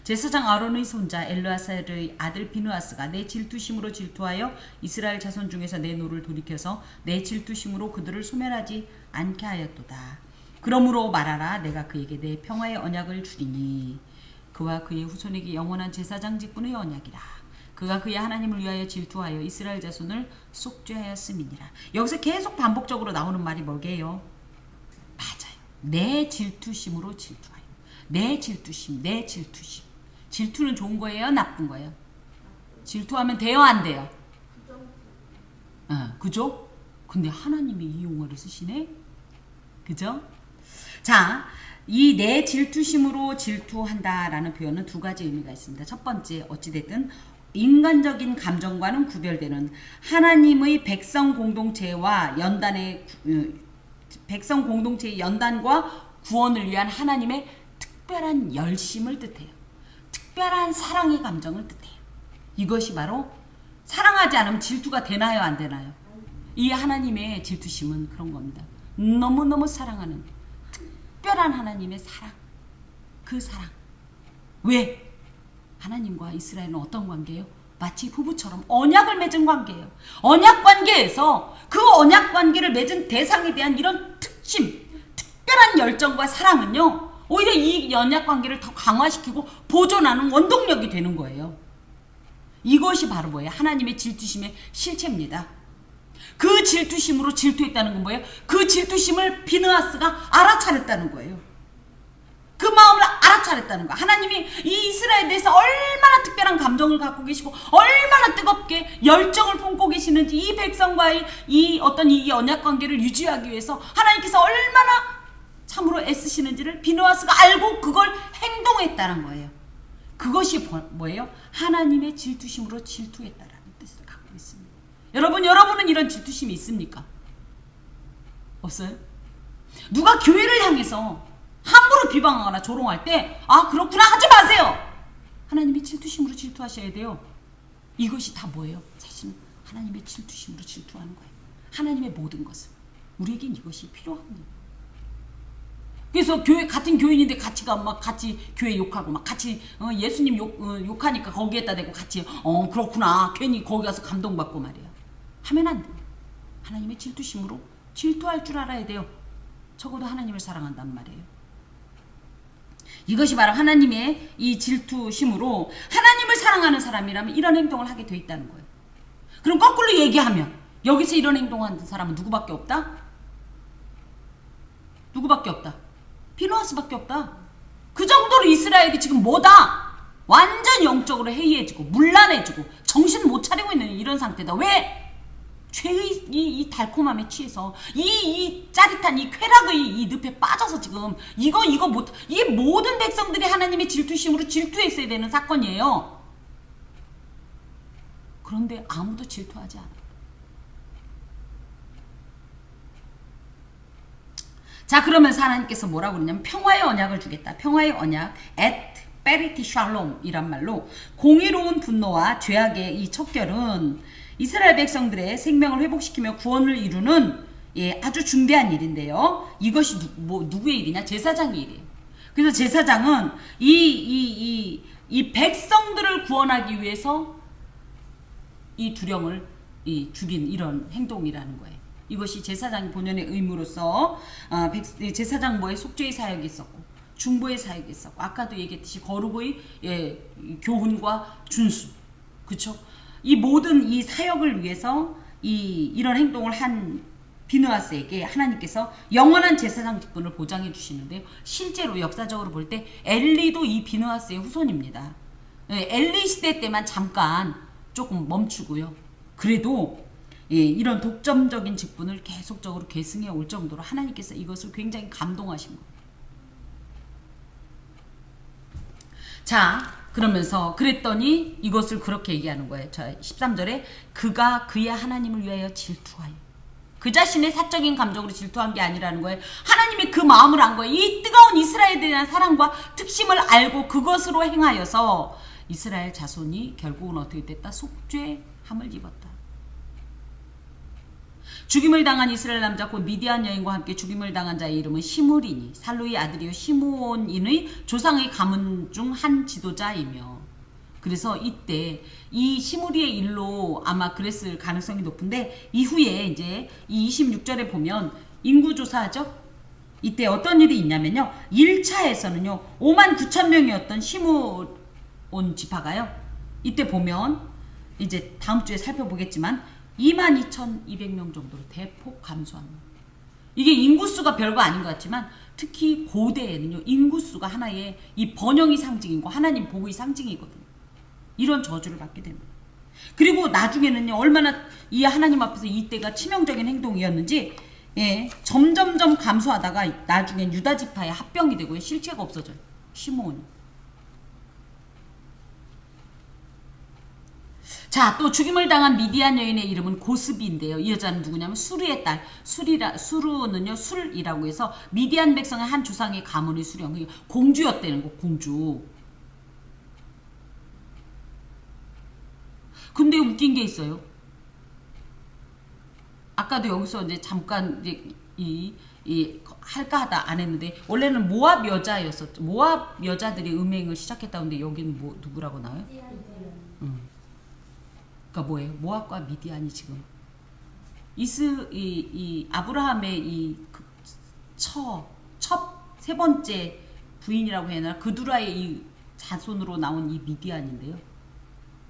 제사장 아론의 손자 엘르아살의 아들 비느하스가 내 질투심으로 질투하여 이스라엘 자손 중에서 내 노를 돌이켜서 내 질투심으로 그들을 소멸하지 않게 하였도다. 그러므로 말하라. 내가 그에게 내 평화의 언약을 주리니 그와 그의 후손에게 영원한 제사장 직분의 언약이라. 그가 그의 하나님을 위하여 질투하여 이스라엘 자손을 속죄하였음이니라. 여기서 계속 반복적으로 나오는 말이 뭐게요? 맞아요. 내 질투심으로 질투하여. 내 질투심. 질투는 좋은 거예요? 나쁜 거예요? 질투하면 돼요? 안 돼요? 그죠? 근데 하나님이 이 용어를 쓰시네? 그죠? 자, 이 내 질투심으로 질투한다라는 표현은 두 가지 의미가 있습니다. 첫 번째, 어찌됐든 인간적인 감정과는 구별되는 하나님의 백성 공동체의 연단과 구원을 위한 하나님의 특별한 열심을 뜻해요. 특별한 사랑의 감정을 뜻해요. 이것이 바로 사랑하지 않으면 질투가 되나요, 안 되나요? 이 하나님의 질투심은 그런 겁니다. 너무너무 사랑하는 특별한 하나님의 사랑. 그 사랑. 왜? 하나님과 이스라엘은 어떤 관계예요? 마치 부부처럼 언약을 맺은 관계예요. 언약 관계에서 그 언약 관계를 맺은 대상에 대한 이런 특별 특별한 열정과 사랑은요, 오히려 이 연약 관계를 더 강화시키고 보존하는 원동력이 되는 거예요. 이것이 바로 뭐예요? 하나님의 질투심의 실체입니다. 그 질투심으로 질투했다는 건 뭐예요? 그 질투심을 비느하스가 알아차렸다는 거예요. 그 마음을 알아차렸다는 거예요. 하나님이 이 이스라엘에 대해서 얼마나 특별한 감정을 갖고 계시고 얼마나 뜨겁게 열정을 품고 계시는지, 이 백성과의 이 어떤 이 언약 관계를 유지하기 위해서 하나님께서 얼마나 참으로 애쓰시는지를 비느하스가 알고 그걸 행동했다는 거예요. 그것이 뭐예요? 하나님의 질투심으로 질투했다라는 뜻을 갖고 있습니다. 여러분은 이런 질투심이 있습니까? 없어요? 누가 교회를 향해서 함부로 비방하거나 조롱할 때, 아 그렇구나 하지 마세요. 하나님의 질투심으로 질투하셔야 돼요. 이것이 다 뭐예요? 사실은 하나님의 질투심으로 질투하는 거예요. 하나님의 모든 것을. 우리에겐 이것이 필요합니다. 그래서 같은 교인인데 같이 교회 욕하고 막 같이 예수님 욕하니까 거기에다 대고 같이 그렇구나 괜히 거기 가서 감동받고 말이야 하면 안 돼요. 하나님의 질투심으로 질투할 줄 알아야 돼요. 적어도 하나님을 사랑한단 말이에요. 이것이 바로 하나님의 이 질투심으로 하나님을 사랑하는 사람이라면 이런 행동을 하게 돼 있다는 거예요. 그럼 거꾸로 얘기하면 여기서 이런 행동하는 사람은 누구밖에 없다? 누구밖에 없다? 비느하스밖에 없다. 그 정도로 이스라엘이 지금 뭐다? 완전 영적으로 해이해지고 문란해지고 정신 못 차리고 있는 이런 상태다. 왜? 죄의 이 달콤함에 취해서 이 짜릿한 이 쾌락의 이 늪에 빠져서 지금 이거 못, 이 모든 백성들이 하나님의 질투심으로 질투했어야 되는 사건이에요. 그런데 아무도 질투하지 않아. 자, 그러면서 하나님께서 뭐라고 그러냐면 평화의 언약을 주겠다. 평화의 언약 at 베리티 샬롬이란 말로 공의로운 분노와 죄악의 이 척결은 이스라엘 백성들의 생명을 회복시키며 구원을 이루는 아주 중대한 일인데요. 이것이 누구의 일이냐? 제사장의 일이에요. 그래서 제사장은 이 백성들을 구원하기 위해서 이 두령을 죽인 이런 행동이라는 거예요. 이것이 제사장 본연의 의무로서 제사장 뭐에 속죄의 사역이 있었고 중보의 사역이 있었고 아까도 얘기했듯이 거룩의 교훈과 준수, 그렇죠? 이 모든 이 사역을 위해서 이런 행동을 한 비느하스에게 하나님께서 영원한 제사장 직분을 보장해 주시는데요. 실제로 역사적으로 볼 때 엘리도 이 비느하스의 후손입니다. 엘리 시대 때만 잠깐 조금 멈추고요. 그래도 이런 독점적인 직분을 계속적으로 계승해 올 정도로 하나님께서 이것을 굉장히 감동하신 거예요. 자, 그러면서 그랬더니 이것을 그렇게 얘기하는 거예요. 자, 13절에 그가 그의 하나님을 위하여 질투하여. 그 자신의 사적인 감정으로 질투한 게 아니라는 거예요. 하나님이 그 마음을 안 거예요. 이 뜨거운 이스라엘에 대한 사랑과 특심을 알고 그것으로 행하여서 이스라엘 자손이 결국은 어떻게 됐다? 속죄함을 입었다. 죽임을 당한 이스라엘 남자 곧 미디안 여인과 함께 죽임을 당한 자의 이름은 시므리니 살루의 아들이요 시므온인의 조상의 가문 중 한 지도자이며. 그래서 이때 이 시므리의 일로 아마 그랬을 가능성이 높은데 이후에 이제 이 26절에 보면 인구조사하죠. 이때 어떤 일이 있냐면요. 1차에서는요 59,000명이었던 시므온 지파가요. 이때 보면 이제 다음 주에 살펴보겠지만 22,200명 정도로 대폭 감소합니다. 이게 인구수가 별거 아닌 것 같지만 특히 고대에는요 인구수가 하나의 이 번영의 상징이고 하나님 복의 상징이거든요. 이런 저주를 받게 됩니다. 그리고 나중에는요 얼마나 이 하나님 앞에서 이때가 치명적인 행동이었는지 점점점 감소하다가 나중엔 유다 지파의 합병이 되고요 실체가 없어져요. 시므온이. 자, 또 죽임을 당한 미디안 여인의 이름은 고스비인데요. 이 여자는 누구냐면 수르의 딸. 수르는요 술이라고 해서 미디안 백성의 한 조상의 가문의 수령. 공주였다는 거, 공주. 근데 웃긴 게 있어요. 아까도 여기서 이제 잠깐 이제 할까 하다 안 했는데 원래는 모압 여자였었죠. 모압 여자들이 음행을 시작했다는데 여기는 누구라고 나와요? 그러니까 뭐예요? 모압과 미디안이 지금 아브라함의 이 세 번째 부인이라고 해야 하나? 그두라의 이 자손으로 나온 이 미디안인데요.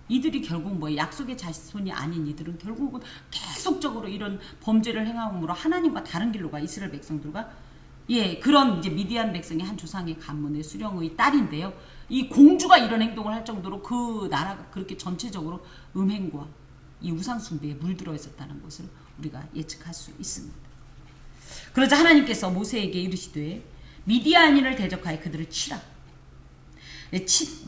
이들이 결국 뭐예요? 약속의 자손이 아닌 이들은 결국은 계속적으로 이런 범죄를 행함으로 하나님과 다른 길로 가. 이스라엘 백성들과 그런 이제 미디안 백성의 한 조상의 가문의 수령의 딸인데요. 이 공주가 이런 행동을 할 정도로 그 나라가 그렇게 전체적으로 음행과 이 우상 숭배에 물들어 있었다는 것을 우리가 예측할 수 있습니다. 그러자 하나님께서 모세에게 이르시되 미디안인을 대적하여 그들을 치라.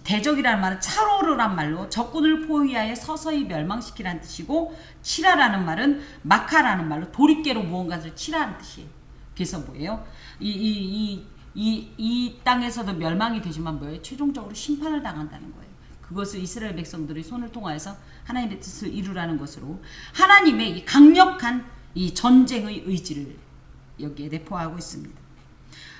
대적이라는 말은 차로르란 말로 적군을 포위하여 서서히 멸망시키라는 뜻이고, 치라라는 말은 마카라는 말로 도립계로 무언가를 치라는 뜻이에요. 그래서 뭐예요? 이 땅에서도 멸망이 되지만 뭐예요? 최종적으로 심판을 당한다는 거예요. 그것을 이스라엘 백성들의 손을 통하여서 하나님의 뜻을 이루라는 것으로 하나님의 이 강력한 이 전쟁의 의지를 여기에 내포하고 있습니다.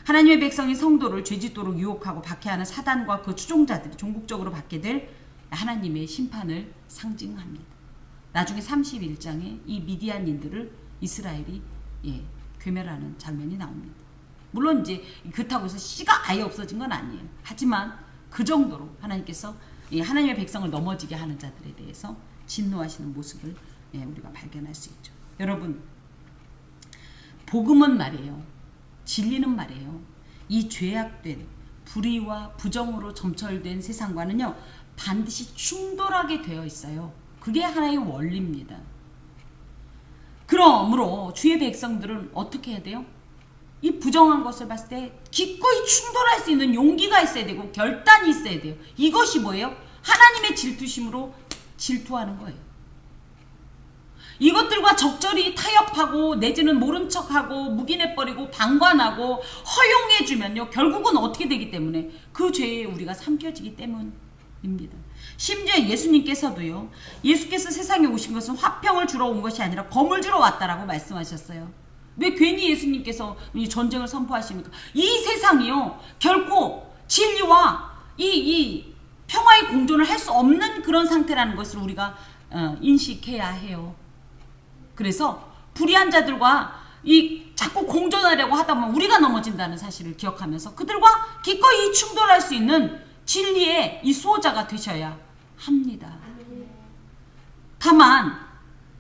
하나님의 백성이 성도를 죄짓도록 유혹하고 박해하는 사단과 그 추종자들이 종국적으로 받게 될 하나님의 심판을 상징합니다. 나중에 31장에 이 미디안인들을 이스라엘이 괴멸하는 장면이 나옵니다. 물론 이제 그렇다고 해서 씨가 아예 없어진 건 아니에요. 하지만 그 정도로 하나님께서 하나님의 백성을 넘어지게 하는 자들에 대해서 진노하시는 모습을 우리가 발견할 수 있죠. 여러분, 복음은 말이에요. 진리는 말이에요. 이 죄악된 불의와 부정으로 점철된 세상과는요, 반드시 충돌하게 되어 있어요. 그게 하나의 원리입니다. 그러므로 주의 백성들은 어떻게 해야 돼요? 이 부정한 것을 봤을 때 기꺼이 충돌할 수 있는 용기가 있어야 되고 결단이 있어야 돼요. 이것이 뭐예요? 하나님의 질투심으로 질투하는 거예요. 이것들과 적절히 타협하고 내지는 모른 척하고 묵인해버리고 방관하고 허용해주면요, 결국은 어떻게 되기 때문에 그 죄에 우리가 삼켜지기 때문입니다. 심지어 예수님께서도요, 예수께서 세상에 오신 것은 화평을 주러 온 것이 아니라 검을 주러 왔다라고 말씀하셨어요. 왜 괜히 예수님께서 이 전쟁을 선포하십니까? 이 세상이요, 결코 진리와 이 평화의 공존을 할 수 없는 그런 상태라는 것을 우리가 인식해야 해요. 그래서 불의한 자들과 자꾸 공존하려고 하다 보면 우리가 넘어진다는 사실을 기억하면서 그들과 기꺼이 충돌할 수 있는 진리의 이 수호자가 되셔야 합니다. 다만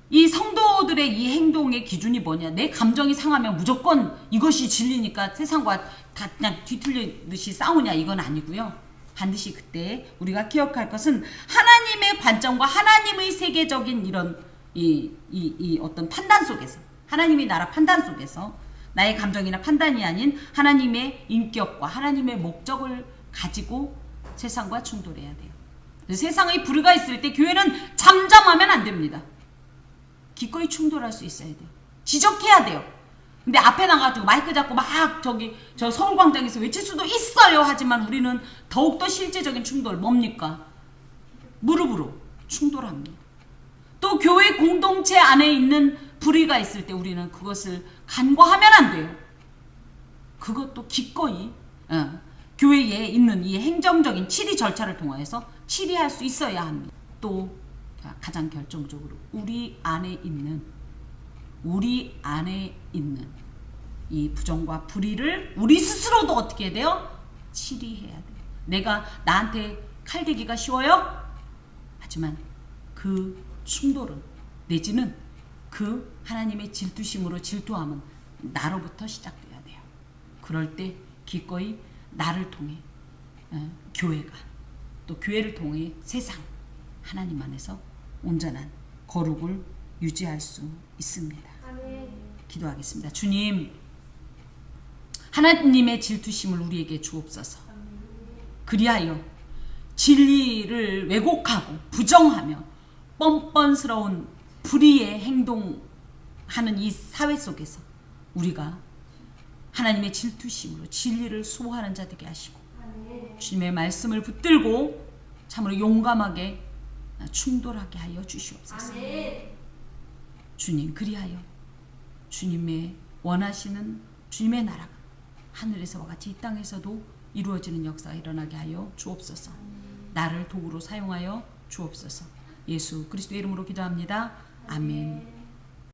이 성도들의 이 행동의 기준이 뭐냐? 내 감정이 상하면 무조건 이것이 진리니까 세상과 다 그냥 뒤틀리듯이 싸우냐? 이건 아니고요. 반드시 그때 우리가 기억할 것은 하나님의 관점과 하나님의 세계적인 이런 어떤 판단 속에서, 하나님의 나라 판단 속에서 나의 감정이나 판단이 아닌 하나님의 인격과 하나님의 목적을 가지고 세상과 충돌해야 돼요. 세상의 불의가 있을 때 교회는 잠잠하면 안 됩니다. 기꺼이 충돌할 수 있어야 돼요. 지적해야 돼요. 근데 앞에 나가지고 마이크 잡고 막 저 서울광장에서 외칠 수도 있어요. 하지만 우리는 더욱더 실제적인 충돌, 뭡니까? 무릎으로 충돌합니다. 또 교회 공동체 안에 있는 불의가 있을 때 우리는 그것을 간과하면 안 돼요. 그것도 기꺼이 교회에 있는 이 행정적인 치리 절차를 통해서 치리할 수 있어야 합니다. 또 가장 결정적으로 우리 안에 있는 이 부정과 불의를 우리 스스로도 어떻게 해야 돼요? 치리해야 돼요. 내가 나한테 칼대기가 쉬워요? 하지만 그 충돌은 내지는 그 하나님의 질투심으로 질투함은 나로부터 시작돼야 돼요. 그럴 때 기꺼이 나를 통해 교회가, 또 교회를 통해 세상, 하나님 안에서 온전한 거룩을 유지할 수 있습니다. 기도하겠습니다. 주님, 하나님의 질투심을 우리에게 주옵소서. 그리하여 진리를 왜곡하고 부정하며 뻔뻔스러운 불의의 행동하는 이 사회 속에서 우리가 하나님의 질투심으로 진리를 수호하는 자 되게 하시고, 주님의 말씀을 붙들고 참으로 용감하게 충돌하게 하여 주시옵소서. 주님, 그리하여 주님의 원하시는 주님의 나라가 하늘에서와 같이 이 땅에서도 이루어지는 역사가 일어나게 하여 주옵소서. 나를 도구로 사용하여 주옵소서. 예수 그리스도의 이름으로 기도합니다. 아멘.